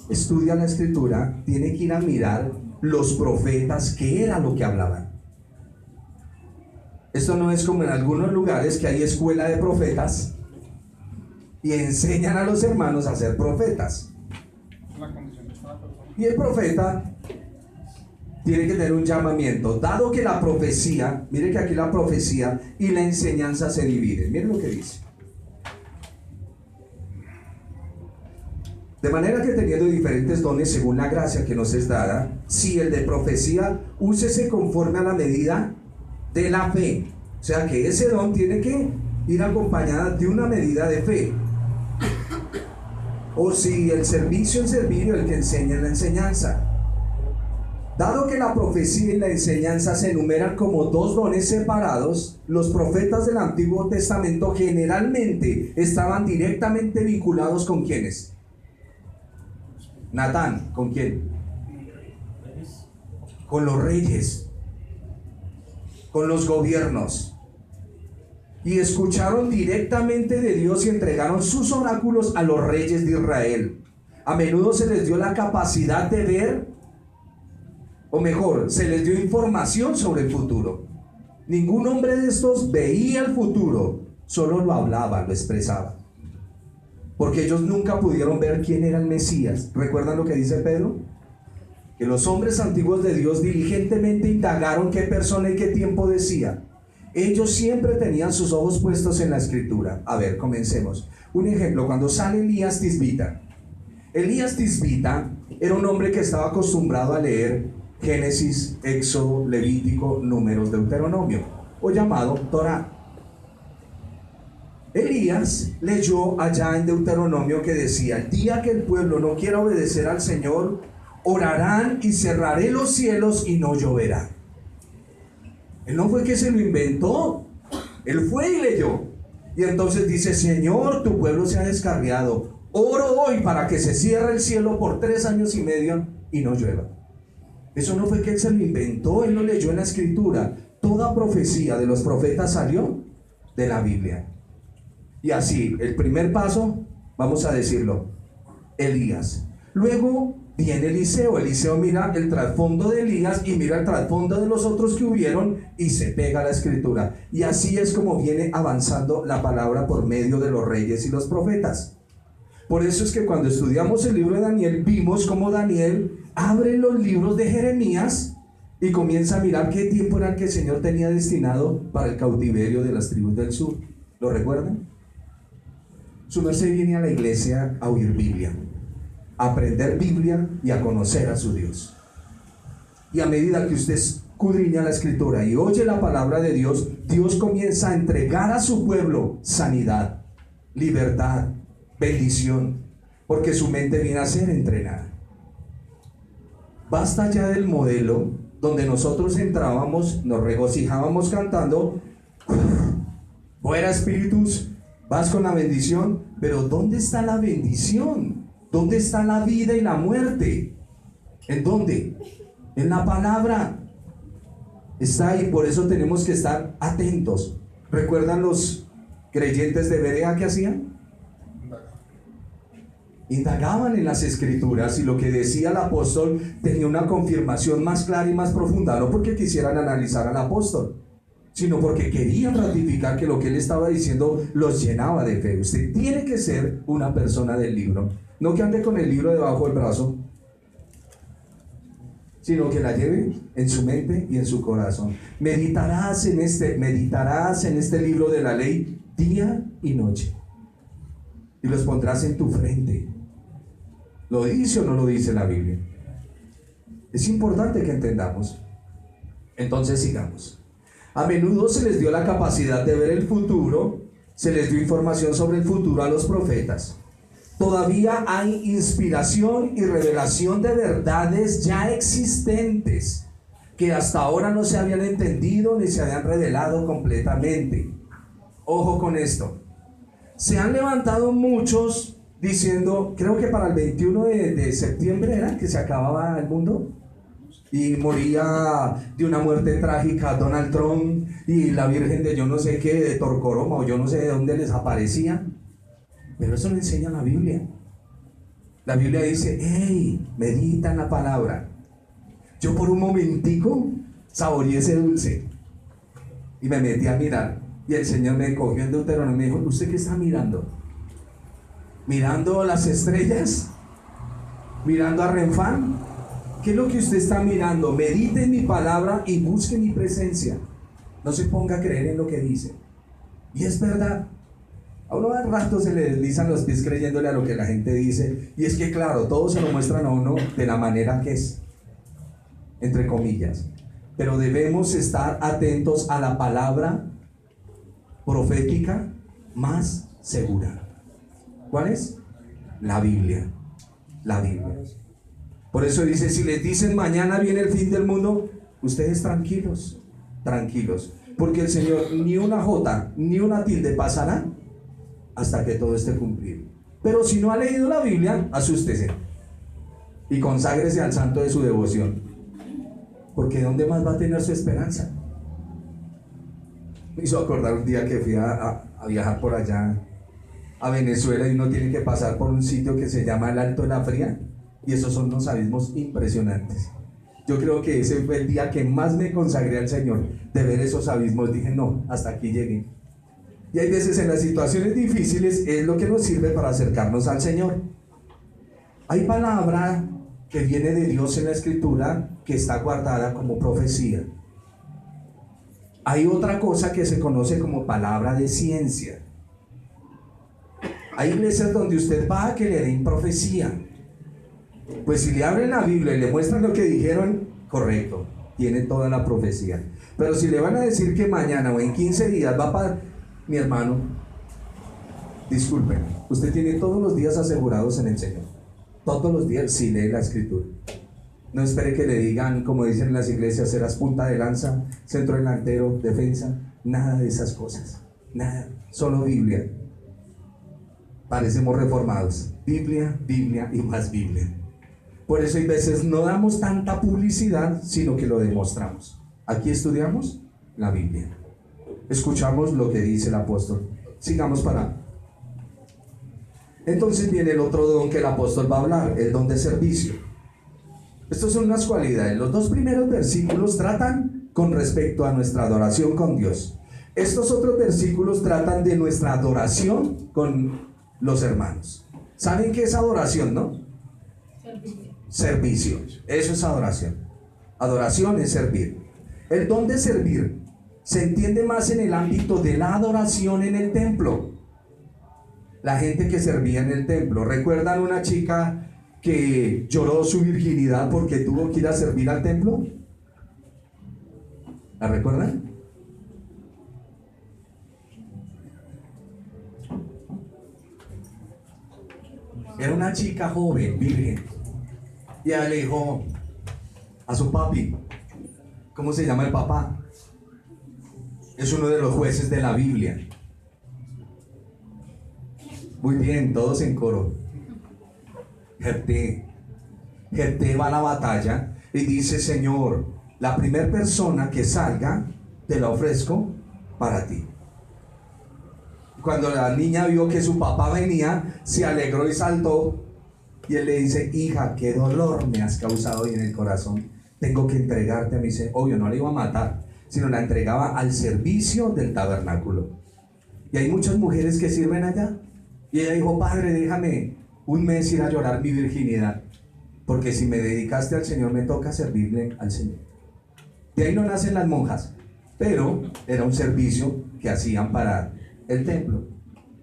estudia la escritura, tiene que ir a mirar los profetas, qué era lo que hablaban. Esto no es como en algunos lugares que hay escuela de profetas y enseñan a los hermanos a ser profetas. Y el profeta tiene que tener un llamamiento, dado que la profecía, mire que aquí la profecía y la enseñanza se dividen. Miren lo que dice. De manera que teniendo diferentes dones según la gracia que nos es dada, si el de profecía, úsese conforme a la medida de la fe. O sea que ese don tiene que ir acompañada de una medida de fe. O si el servicio, el servir, el que enseña en la enseñanza. Dado que la profecía y la enseñanza se enumeran como dos dones separados, los profetas del Antiguo Testamento generalmente estaban directamente vinculados ¿con quiénes? Natán, ¿con quién? Con los reyes, con los gobiernos. Y escucharon directamente de Dios y entregaron sus oráculos a los reyes de Israel. A menudo se les dio la capacidad de ver, o mejor, se les dio información sobre el futuro. Ningún hombre de estos veía el futuro, solo lo hablaba, lo expresaba. Porque ellos nunca pudieron ver quién era el Mesías. ¿Recuerdan lo que dice Pedro? Que los hombres antiguos de Dios diligentemente indagaron qué persona y qué tiempo decía. Ellos siempre tenían sus ojos puestos en la Escritura. A ver, comencemos. Un ejemplo, cuando sale Elías Tisbita. Elías Tisbita era un hombre que estaba acostumbrado a leer Génesis, Éxodo, Levítico, Números, Deuteronomio, o llamado Torá. Elías leyó allá en Deuteronomio que decía: el día que el pueblo no quiera obedecer al Señor, orarán y cerraré los cielos y no lloverá. Él no fue que se lo inventó, él fue y leyó. Y entonces dice: Señor, tu pueblo se ha descarriado, oro hoy para que se cierre el cielo por 3 años y medio y no llueva. Eso no fue que él se lo inventó, él lo leyó en la Escritura. Toda profecía de los profetas salió de la Biblia. Y así, el primer paso, vamos a decirlo, Elías. Luego viene Eliseo. Eliseo mira el trasfondo de Elías y mira el trasfondo de los otros que hubieron y se pega a la Escritura. Y así es como viene avanzando la palabra por medio de los reyes y los profetas. Por eso es que cuando estudiamos el libro de Daniel, vimos cómo Daniel abre los libros de Jeremías y comienza a mirar qué tiempo era el que el Señor tenía destinado para el cautiverio de las tribus del sur. ¿Lo recuerdan? Su merced viene a la iglesia a oír Biblia, a aprender Biblia y a conocer a su Dios. Y a medida que usted escudriña la Escritura y oye la palabra de Dios, Dios comienza a entregar a su pueblo sanidad, libertad, bendición, porque su mente viene a ser entrenada. Basta ya del modelo donde nosotros entrábamos, nos regocijábamos cantando: fuera espíritus, vas con la bendición. Pero ¿dónde está la bendición? ¿Dónde está la vida y la muerte? ¿En dónde? En la palabra. Está ahí, por eso tenemos que estar atentos. ¿Recuerdan los creyentes de Berea qué hacían? Indagaban en las Escrituras, y lo que decía el apóstol tenía una confirmación más clara y más profunda, no porque quisieran analizar al apóstol, sino porque querían ratificar que lo que él estaba diciendo los llenaba de fe. Usted tiene que ser una persona del libro, no que ande con el libro debajo del brazo, sino que la lleve en su mente y en su corazón. Meditarás en este libro de la ley día y noche, y los pondrás en tu frente. ¿Lo dice o no lo dice la Biblia? Es importante que entendamos. Entonces sigamos. A menudo se les dio la capacidad de ver el futuro, se les dio información sobre el futuro a los profetas. Todavía hay inspiración y revelación de verdades ya existentes que hasta ahora no se habían entendido ni se habían revelado completamente. Ojo con esto. Se han levantado muchos diciendo, creo que para el 21 de septiembre era que se acababa el mundo y moría de una muerte trágica Donald Trump y la Virgen de yo no sé qué, de Torcoroma o yo no sé de dónde les aparecía. Pero eso lo enseña la Biblia. La Biblia dice: hey, medita en la palabra. Yo por un momentico saboreé ese dulce y me metí a mirar, y el Señor me cogió en Deuteronomio y me dijo: ¿usted qué está mirando? ¿Mirando las estrellas? ¿Mirando a Renfán? ¿Qué es lo que usted está mirando? Medite en mi palabra y busque mi presencia. No se ponga a creer en lo que dice. Y es verdad. A uno al rato se le deslizan los pies creyéndole a lo que la gente dice. Y es que claro, todos se lo muestran a uno de la manera que es, entre comillas. Pero debemos estar atentos a la palabra profética más segura. ¿Cuál es? La Biblia. La Biblia. Por eso dice, si les dicen mañana viene el fin del mundo, ustedes tranquilos, tranquilos, porque el Señor ni una jota ni una tilde pasará hasta que todo esté cumplido. Pero si no ha leído la Biblia, asústese y conságrese al santo de su devoción, porque ¿dónde más va a tener su esperanza? Me hizo acordar un día que fui a viajar por allá a Venezuela, y uno tiene que pasar por un sitio que se llama el Alto de la Fría, y esos son unos abismos impresionantes. Yo creo que ese fue el día que más me consagré al Señor, de ver esos abismos. Dije, no, hasta aquí llegué. Y hay veces en las situaciones difíciles es lo que nos sirve para acercarnos al Señor. Hay palabra que viene de Dios en la Escritura que está guardada como profecía. Hay otra cosa que se conoce como palabra de ciencia. Hay iglesias donde usted va a que le den profecía. Pues si le abren la Biblia y le muestran lo que dijeron, correcto, tiene toda la profecía. Pero si le van a decir que mañana o en 15 días va para... Mi hermano, disculpen, usted tiene todos los días asegurados en el Señor. Todos los días, si lee la Escritura. No espere que le digan, como dicen en las iglesias, serás punta de lanza, centro delantero, defensa. Nada de esas cosas. Nada, solo Biblia. Parecemos reformados. Biblia, Biblia y más Biblia. Por eso hay veces no damos tanta publicidad, sino que lo demostramos. Aquí estudiamos la Biblia. Escuchamos lo que dice el apóstol. Sigamos para. Entonces viene el otro don que el apóstol va a hablar, el don de servicio. Estas son unas cualidades. Los dos primeros versículos tratan con respecto a nuestra adoración con Dios. Estos otros versículos tratan de nuestra adoración con los hermanos. ¿Saben qué es adoración, no? Servicio. Eso es adoración. Adoración es servir. El don de servir se entiende más en el ámbito de la adoración en el templo. La gente que servía en el templo. ¿Recuerdan una chica que lloró su virginidad porque tuvo que ir a servir al templo? ¿La recuerdan? Era una chica joven, virgen. Y ella le dijo a su papi, ¿cómo se llama el papá? Es uno de los jueces de la Biblia. Muy bien, todos en coro. Jefté va a la batalla y dice, Señor, la primera persona que salga, te la ofrezco para ti. Cuando la niña vio que su papá venía, se alegró y saltó. Y él le dice, hija, qué dolor me has causado hoy en el corazón. Tengo que entregarte a mi Señor. Obvio, no la iba a matar, sino la entregaba al servicio del tabernáculo. Y hay muchas mujeres que sirven allá. Y ella dijo, Padre, déjame un mes ir a llorar mi virginidad, porque si me dedicaste al Señor, me toca servirle al Señor. De ahí no nacen las monjas, pero era un servicio que hacían para el templo.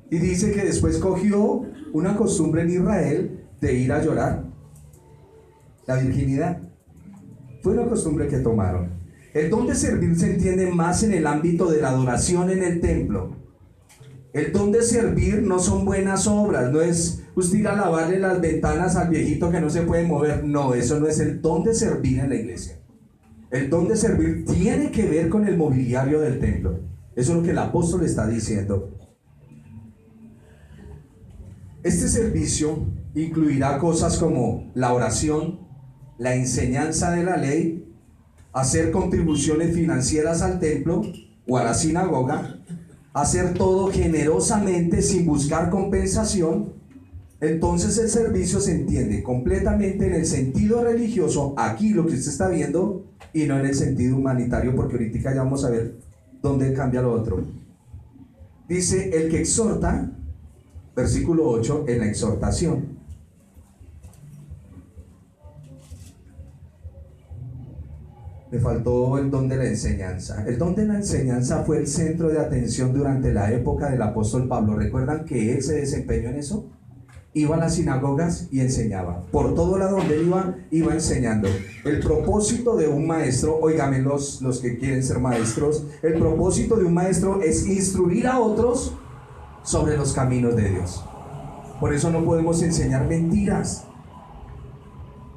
Y dice que después cogió una costumbre en Israel de ir a llorar la virginidad. Fue una costumbre que tomaron. El don de servir se entiende más en el ámbito de la adoración en el templo. El don de servir no son buenas obras, no es usted ir a lavarle las ventanas al viejito que no se puede mover. No, eso no es el don de servir en la iglesia. El don de servir tiene que ver con el mobiliario del templo. Eso es lo que el apóstol está diciendo. Este servicio incluirá cosas como la oración, la enseñanza de la ley, hacer contribuciones financieras al templo o a la sinagoga, hacer todo generosamente sin buscar compensación. Entonces el servicio se entiende completamente en el sentido religioso, aquí lo que usted está viendo, y no en el sentido humanitario, porque ahorita ya vamos a ver dónde cambia lo otro. Dice, el que exhorta, versículo 8, en la exhortación. Me faltó el don de la enseñanza. El don de la enseñanza fue el centro de atención durante la época del apóstol Pablo. ¿Recuerdan que él se desempeñó en eso? Iba a las sinagogas y enseñaba. Por todo lado donde él iba enseñando. El propósito de un maestro, óigame los que quieren ser maestros, el propósito de un maestro es instruir a otros sobre los caminos de Dios. Por eso no podemos enseñar mentiras.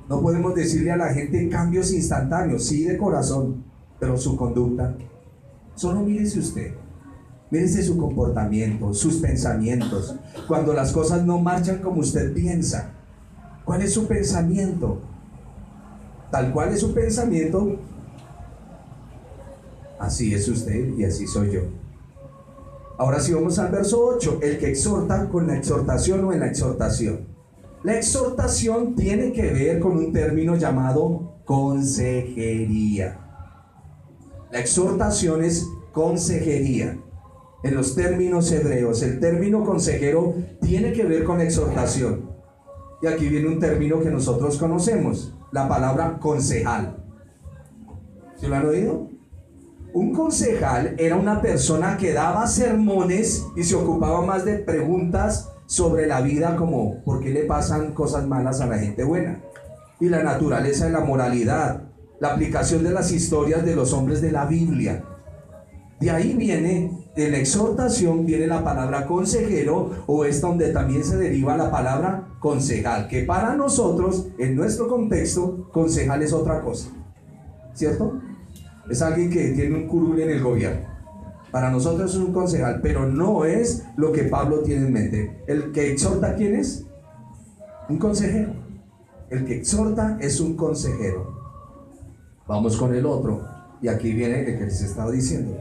No podemos decirle a la gente cambios instantáneos, sí de corazón, pero su conducta. Solo mírese usted. Mírese su comportamiento, sus pensamientos. Cuando las cosas no marchan como usted piensa, ¿cuál es su pensamiento? Tal cual es su pensamiento, así es usted y así soy yo. Ahora sí vamos al verso 8, el que exhorta con la exhortación o en la exhortación. La exhortación tiene que ver con un término llamado consejería. La exhortación es consejería. En los términos hebreos, el término consejero tiene que ver con exhortación. Y aquí viene un término que nosotros conocemos, la palabra concejal. ¿Sí lo han oído? Un concejal era una persona que daba sermones y se ocupaba más de preguntas sobre la vida, como ¿por qué le pasan cosas malas a la gente buena? Y la naturaleza de la moralidad, la aplicación de las historias de los hombres de la Biblia. De ahí viene, de la exhortación viene la palabra consejero, o es donde también se deriva la palabra concejal, que para nosotros, en nuestro contexto, concejal es otra cosa, ¿cierto? Es alguien que tiene un curul en el gobierno. Para nosotros es un concejal, pero no es lo que Pablo tiene en mente. El que exhorta, ¿quién es? Un consejero. El que exhorta es un consejero. Vamos con el otro, y aquí viene el que les estaba diciendo.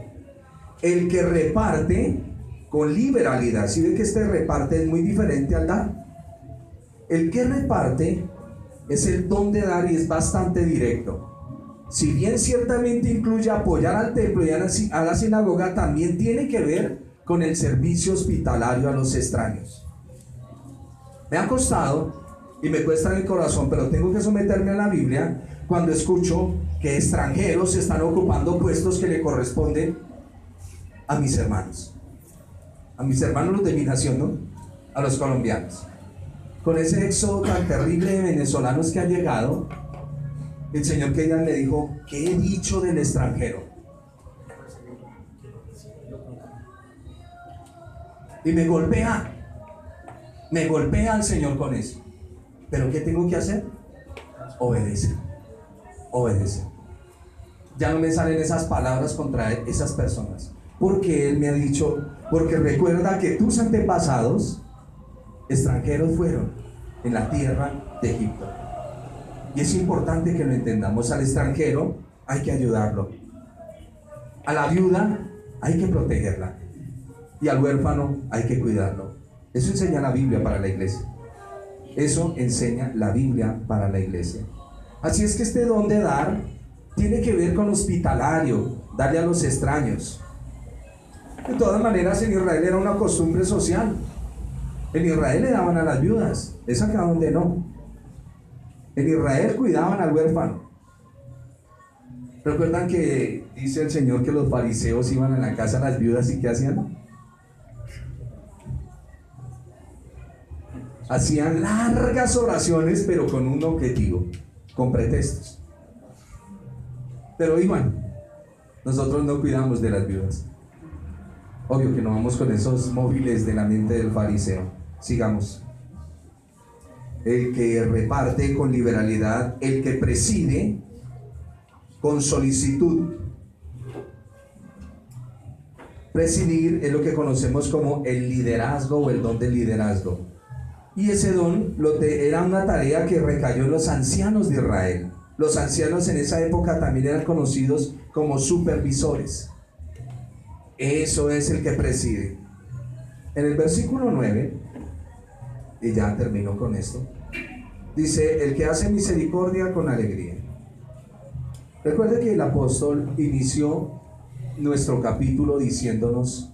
El que reparte con liberalidad. Si ven que este reparte es muy diferente al dar. El que reparte es el don de dar y es bastante directo. Si bien ciertamente incluye apoyar al templo y a la sinagoga, también tiene que ver con el servicio hospitalario a los extraños. Me ha costado y me cuesta en el corazón, pero tengo que someterme a la Biblia cuando escucho que extranjeros están ocupando puestos que le corresponden a mis hermanos. A mis hermanos los de mi nación, ¿no? A los colombianos. Con ese éxodo tan terrible de venezolanos que ha llegado, el Señor que ya le dijo, ¿qué he dicho del extranjero? Y me golpea el Señor con eso. ¿Pero qué tengo que hacer? Obedecer. Ya no me salen esas palabras contra esas personas, porque Él me ha dicho, porque recuerda que tus antepasados extranjeros fueron en la tierra de Egipto. Y es importante que lo entendamos. Al extranjero hay que ayudarlo, a la viuda hay que protegerla, y al huérfano hay que cuidarlo. Eso enseña la Biblia para la iglesia. Eso enseña la Biblia para la iglesia. Así es que este don de dar tiene que ver con hospitalario, darle a los extraños. De todas maneras, en Israel era una costumbre social. En Israel le daban a las viudas, es acá donde no. En Israel cuidaban al huérfano. ¿Recuerdan que dice el Señor que los fariseos iban a la casa de las viudas y qué hacían? Hacían largas oraciones, pero con un objetivo, con pretextos. Pero iban. Nosotros no cuidamos de las viudas. Obvio que no vamos con esos móviles de la mente del fariseo. Sigamos. El que reparte con liberalidad, el que preside con solicitud. Presidir es lo que conocemos como el liderazgo o el don del liderazgo. Y ese don era una tarea que recayó en los ancianos de Israel. Los ancianos en esa época también eran conocidos como supervisores. Eso es el que preside. En el versículo 9, y ya termino con esto, dice, el que hace misericordia con alegría. Recuerde que el apóstol inició nuestro capítulo diciéndonos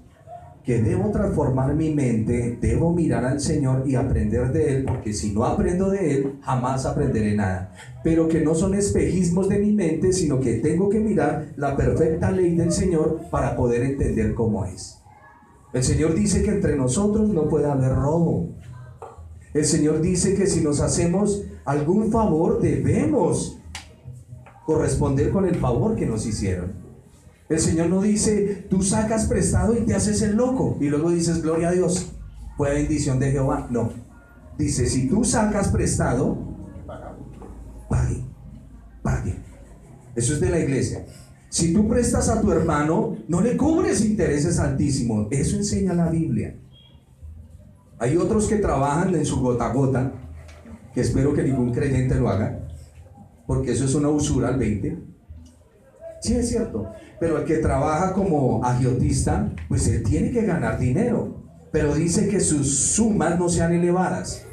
que debo transformar mi mente, debo mirar al Señor y aprender de Él, porque si no aprendo de Él, jamás aprenderé nada. Pero que no son espejismos de mi mente, sino que tengo que mirar la perfecta ley del Señor para poder entender cómo es. El Señor dice que entre nosotros no puede haber robo. El Señor dice que si nos hacemos algún favor, debemos corresponder con el favor que nos hicieron. El Señor no dice, tú sacas prestado y te haces el loco y luego dices, gloria a Dios, fue bendición de Jehová. No, dice, si tú sacas prestado, pague. Eso es de la iglesia. Si tú prestas a tu hermano, no le cobres intereses altísimos. Eso enseña la Biblia. Hay otros que trabajan en su gota a gota, que espero que ningún creyente lo haga, porque eso es una usura al 20. Sí, es cierto. Pero el que trabaja como agiotista, pues él tiene que ganar dinero. Pero dice que sus sumas no sean elevadas.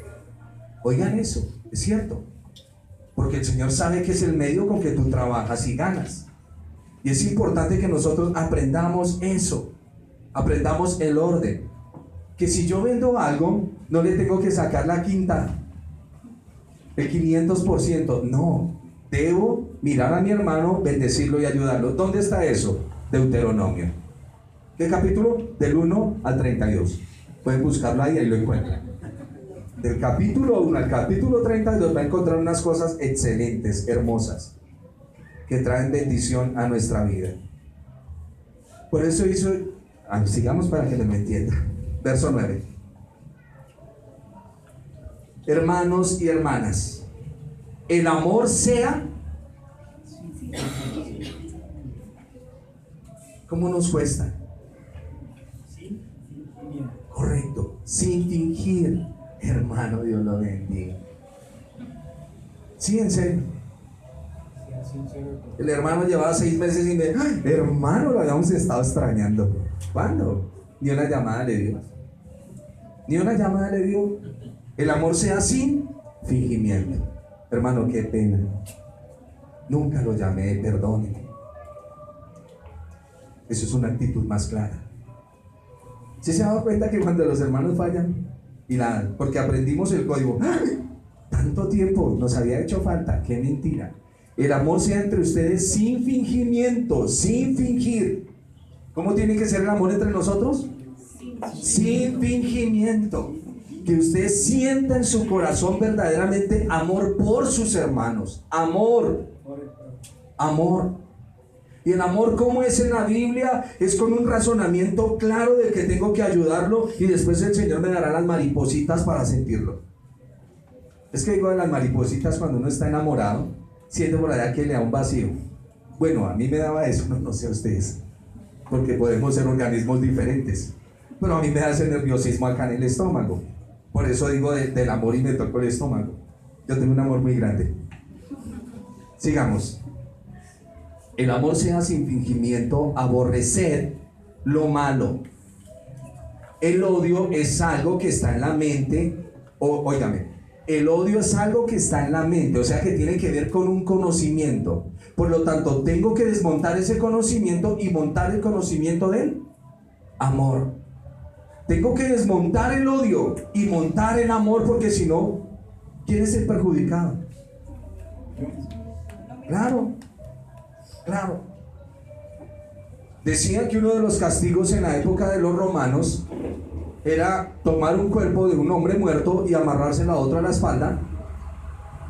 Oigan eso, es cierto. Porque el Señor sabe que es el medio con que tú trabajas y ganas. Y es importante que nosotros aprendamos eso. Aprendamos el orden. Que si yo vendo algo, no le tengo que sacar la quinta, el 500%. No. Debo mirar a mi hermano, bendecirlo y ayudarlo. ¿Dónde está eso? Deuteronomio. ¿Qué capítulo? Del 1 al 32. Pueden buscarlo ahí lo encuentran. Del capítulo 1 al capítulo 32 va a encontrar unas cosas excelentes, hermosas, que traen bendición a nuestra vida. Por eso hizo, sigamos para que me entienda. Verso 9. Hermanos y hermanas, el amor sea, ¿cómo nos cuesta? Correcto, sin fingir. Hermano, Dios lo bendiga. Sí, en serio. El hermano llevaba 6 meses y me dijo, hermano, lo habíamos estado extrañando. ¿Cuándo? Ni una llamada le dio. Ni una llamada le dio. El amor sea sin fingimiento. Hermano, qué pena. Nunca lo llamé, perdóneme. Eso es una actitud más clara. ¿Sí se ha dado cuenta que cuando los hermanos fallan? Porque aprendimos el código. ¡Ay! Tanto tiempo nos había hecho falta. ¡Qué mentira! El amor sea entre ustedes sin fingimiento, sin fingir. ¿Cómo tiene que ser el amor entre nosotros? Sin fingimiento. Que usted sienta en su corazón verdaderamente amor por sus hermanos. Amor. Y el amor, como es en la Biblia, es con un razonamiento claro de que tengo que ayudarlo y después el Señor me dará las maripositas para sentirlo. Es que digo de las maripositas cuando uno está enamorado, siente por allá que le da un vacío. Bueno, a mí me daba eso, no sé a ustedes, porque podemos ser organismos diferentes, pero a mí me da ese nerviosismo acá en el estómago. Por eso digo del amor y me toco el estómago. Yo tengo un amor muy grande. Sigamos. El amor sea sin fingimiento, aborrecer lo malo. El odio es algo que está en la mente. Óigame, el odio es algo que está en la mente, o sea que tiene que ver con un conocimiento. Por lo tanto, tengo que desmontar ese conocimiento y montar el conocimiento del amor. Tengo que desmontar el odio y montar el amor, porque si no, ¿quién es el perjudicado? Claro. Decían que uno de los castigos en la época de los romanos era tomar un cuerpo de un hombre muerto y amarrárselo a otro a la espalda,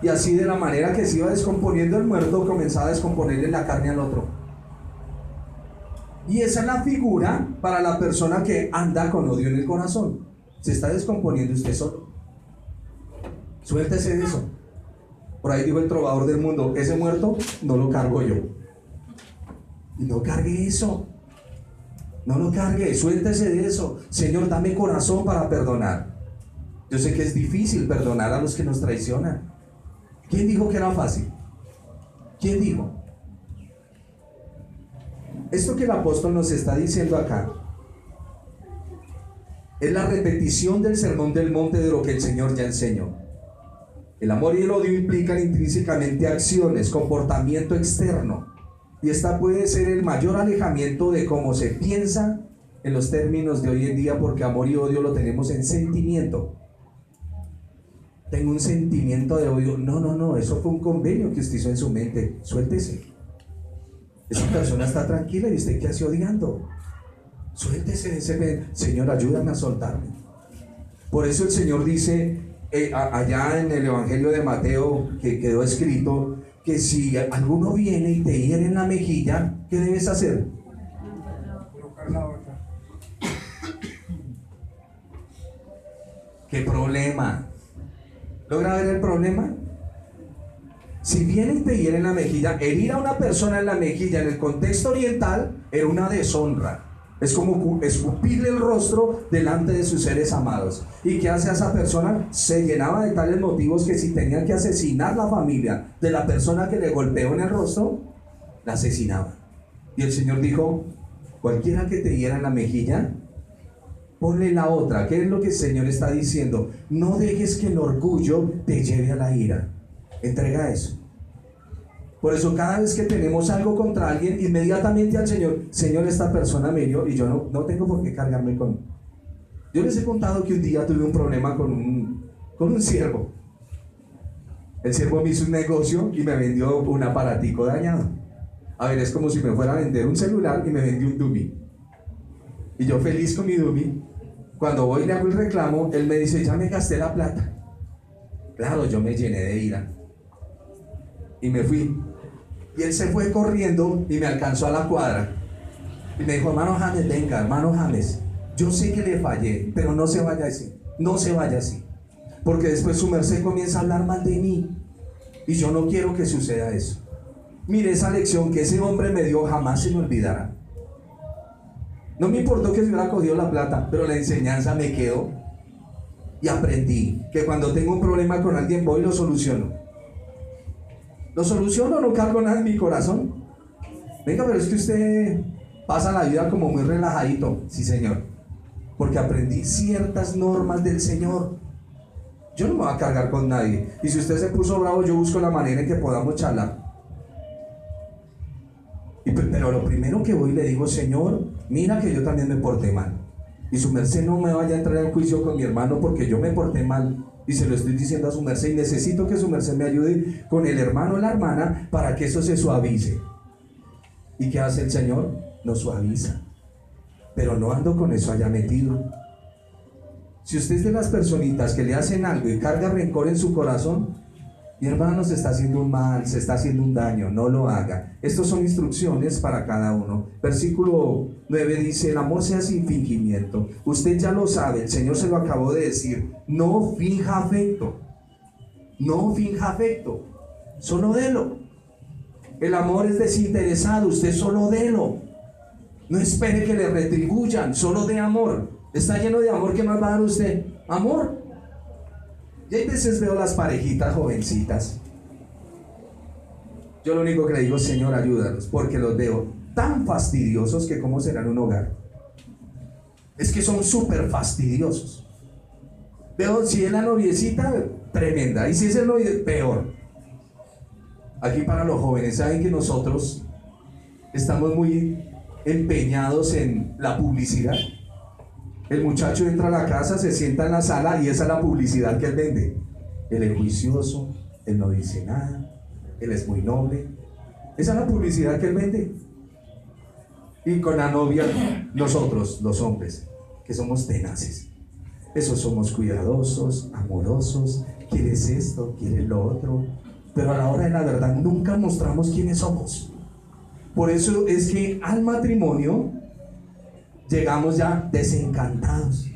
y así de la manera que se iba descomponiendo el muerto, comenzaba a descomponerle la carne al otro. Y esa es la figura para la persona que anda con odio en el corazón. Se está descomponiendo usted solo. Suéltese de eso. Por ahí dijo el trovador del mundo, ese muerto no lo cargo yo. Y no cargue eso. No lo cargue, suéltese de eso. Señor, dame corazón para perdonar. Yo sé que es difícil perdonar a los que nos traicionan. ¿Quién dijo que era fácil? ¿Quién dijo? Esto que el apóstol nos está diciendo acá es la repetición del sermón del monte de lo que el Señor ya enseñó. El amor y el odio implican intrínsecamente acciones, comportamiento externo. Y esta puede ser el mayor alejamiento de cómo se piensa en los términos de hoy en día, porque amor y odio lo tenemos en sentimiento. Tengo un sentimiento de odio. No, eso fue un convenio que usted hizo en su mente. Suéltese. Esa persona está tranquila y usted, ¿qué hace odiando? Suéltese de ese. Señor, ayúdame a soltarme. Por eso el Señor dice allá en el Evangelio de Mateo, que quedó escrito, que si alguno viene y te hiere en la mejilla, ¿qué debes hacer? ¿Qué problema? ¿Logra ver el problema? Si viene y te hiere en la mejilla, herir a una persona en la mejilla en el contexto oriental era una deshonra. Es como escupirle el rostro delante de sus seres amados. ¿Y qué hace a esa persona? Se llenaba de tales motivos que si tenían que asesinar la familia de la persona que le golpeó en el rostro, la asesinaba. Y el Señor dijo, cualquiera que te hiera en la mejilla, ponle la otra. ¿Qué es lo que el Señor está diciendo? No dejes que el orgullo te lleve a la ira. Entrega eso. Por eso cada vez que tenemos algo contra alguien, inmediatamente al Señor, Señor, esta persona me hirió y yo no tengo por qué cargarme con. Yo les he contado que un día tuve un problema con un siervo. El siervo me hizo un negocio y me vendió un aparatico dañado. A ver, es como si me fuera a vender un celular y me vendió un dummy. Y yo feliz con mi dummy. Cuando voy y le hago el reclamo, él me dice, ya me gasté la plata. Claro, yo me llené de ira. Y me fui. Y él se fue corriendo y me alcanzó a la cuadra. Y me dijo, hermano James, venga, hermano James, yo sé que le fallé, pero no se vaya así. No se vaya así. Porque después su merced comienza a hablar mal de mí. Y yo no quiero que suceda eso. Mire, esa lección que ese hombre me dio jamás se me olvidará. No me importó que se hubiera cogido la plata, pero la enseñanza me quedó. Y aprendí que cuando tengo un problema con alguien voy y lo soluciono. Lo soluciono, no cargo nada en mi corazón. Venga, pero es que usted pasa la vida como muy relajadito. Sí, Señor. Porque aprendí ciertas normas del Señor. Yo no me voy a cargar con nadie. Y si usted se puso bravo, yo busco la manera en que podamos charlar. Pero lo primero que voy y le digo, Señor, mira que yo también me porté mal. Y su merced no me vaya a entrar en juicio con mi hermano porque yo me porté mal. Y se lo estoy diciendo a su merced y necesito que su merced me ayude con el hermano o la hermana para que eso se suavice. ¿Y qué hace el Señor? Nos suaviza. Pero no ando con eso allá metido. Si usted es de las personitas que le hacen algo y carga rencor en su corazón, mi hermano se está haciendo un mal, se está haciendo un daño, no lo haga. Estas son instrucciones para cada uno. Versículo 9 dice, el amor sea sin fingimiento. Usted ya lo sabe, el Señor se lo acabó de decir. No finja afecto. No finja afecto. Solo délo. El amor es desinteresado, usted solo délo. No espere que le retribuyan, solo dé amor. Está lleno de amor, ¿qué más va a dar usted? Amor. Y hay veces veo las parejitas jovencitas. Yo lo único que le digo, Señor, ayúdalos, porque los veo tan fastidiosos que cómo serán un hogar. Es que son súper fastidiosos. Veo si es la noviecita, tremenda, y si es el novio, peor. Aquí para los jóvenes, saben que nosotros estamos muy empeñados en la publicidad. El muchacho entra a la casa, se sienta en la sala y esa es la publicidad que él vende. Él es juicioso, él no dice nada, él es muy noble. Esa es la publicidad que él vende. Y con la novia, nosotros, los hombres, que somos tenaces. Esos somos cuidadosos, amorosos, quieres esto, quieres lo otro. Pero a la hora de la verdad nunca mostramos quiénes somos. Por eso es que al matrimonio llegamos ya desencantados,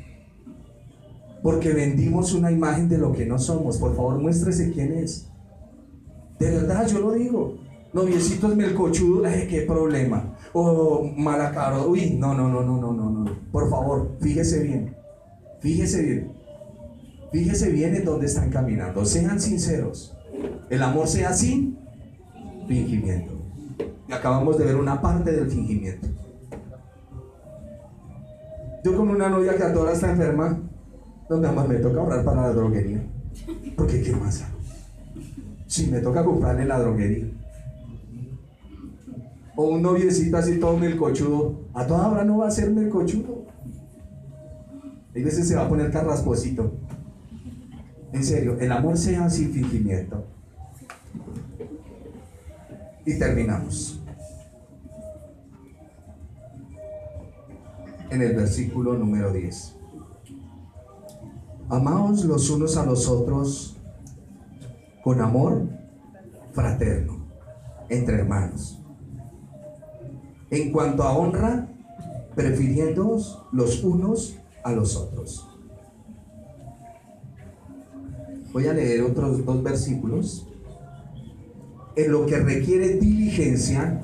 porque vendimos una imagen de lo que no somos. Por favor, muéstrese quién es. De verdad, yo lo digo. Noviecitos melcochudos, qué problema. O malacaro, uy, no. Por favor, fíjese bien. Fíjese bien. Fíjese bien en dónde están caminando. Sean sinceros. El amor sea sin fingimiento. Y acabamos de ver una parte del fingimiento. Yo con una novia que a toda hora está enferma, no, mi amor, me toca ahorrar para la droguería. Porque ¿qué más hago? Sí, me toca comprarle la droguería. O un noviecito así todo melcochudo, a toda hora no va a ser melcochudo. A veces se va a poner carrasposito. En serio, el amor sea sin fingimiento. Y terminamos. En el versículo número 10. Amaos los unos a los otros con amor fraterno, entre hermanos. En cuanto a honra, prefiriéndoos los unos a los otros. Voy a leer otros 2 versículos. En lo que requiere diligencia,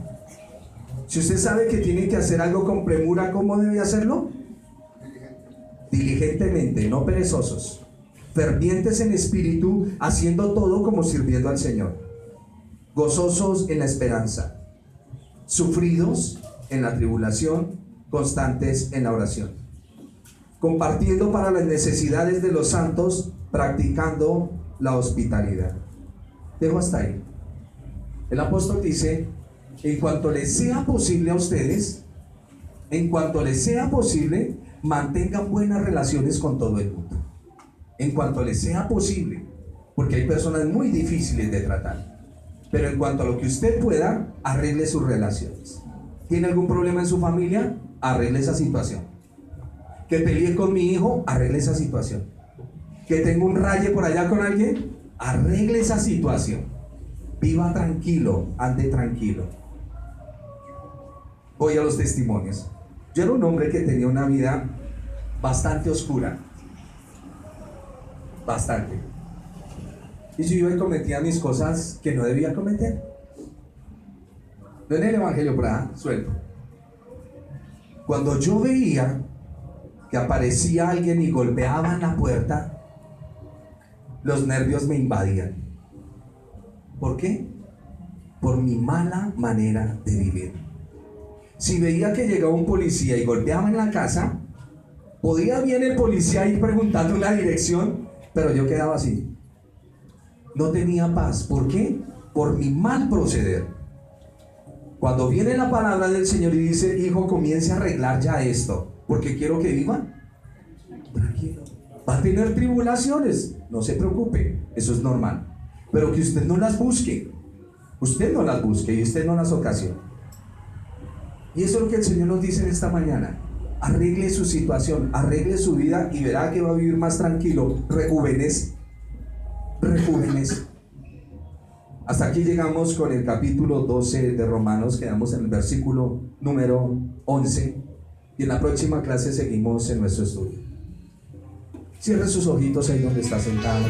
si usted sabe que tiene que hacer algo con premura, ¿cómo debe hacerlo? Diligentemente, no perezosos, fervientes en espíritu, haciendo todo como sirviendo al Señor, gozosos en la esperanza, sufridos en la tribulación, constantes en la oración, compartiendo para las necesidades de los santos, practicando la hospitalidad. Dejo hasta ahí. El apóstol dice: en cuanto les sea posible a ustedes, en cuanto les sea posible, mantengan buenas relaciones con todo el mundo. En cuanto les sea posible, porque hay personas muy difíciles de tratar. Pero en cuanto a lo que usted pueda, arregle sus relaciones. ¿Tiene algún problema en su familia? Arregle esa situación. Que peleé con mi hijo, arregle esa situación. Que tengo un raye por allá con alguien, arregle esa situación. Viva tranquilo, ande tranquilo. Voy a los testimonios. Yo era un hombre que tenía una vida bastante oscura. Bastante. Y yo iba y cometía mis cosas que no debía cometer. No en el evangelio, pero suelto. Cuando yo veía que aparecía alguien y golpeaba en la puerta, los nervios me invadían. ¿Por qué? Por mi mala manera de vivir. Si veía que llegaba un policía y golpeaba en la casa, podía bien el policía ir preguntando la dirección, pero yo quedaba así. No tenía paz. ¿Por qué? Por mi mal proceder. Cuando viene la palabra del Señor y dice: hijo, comience a arreglar ya esto, porque quiero que viva tranquilo. Va a tener tribulaciones, no se preocupe, eso es normal. Pero que usted no las busque. Usted no las busque y usted no las ocasione. Y eso es lo que el Señor nos dice en esta mañana. Arregle su situación, arregle su vida y verá que va a vivir más tranquilo. Rejuvenece. Rejuvenece. Hasta aquí llegamos con el capítulo 12 de Romanos. Quedamos en el versículo número 11. Y en la próxima clase seguimos en nuestro estudio. Cierre sus ojitos ahí donde está sentado.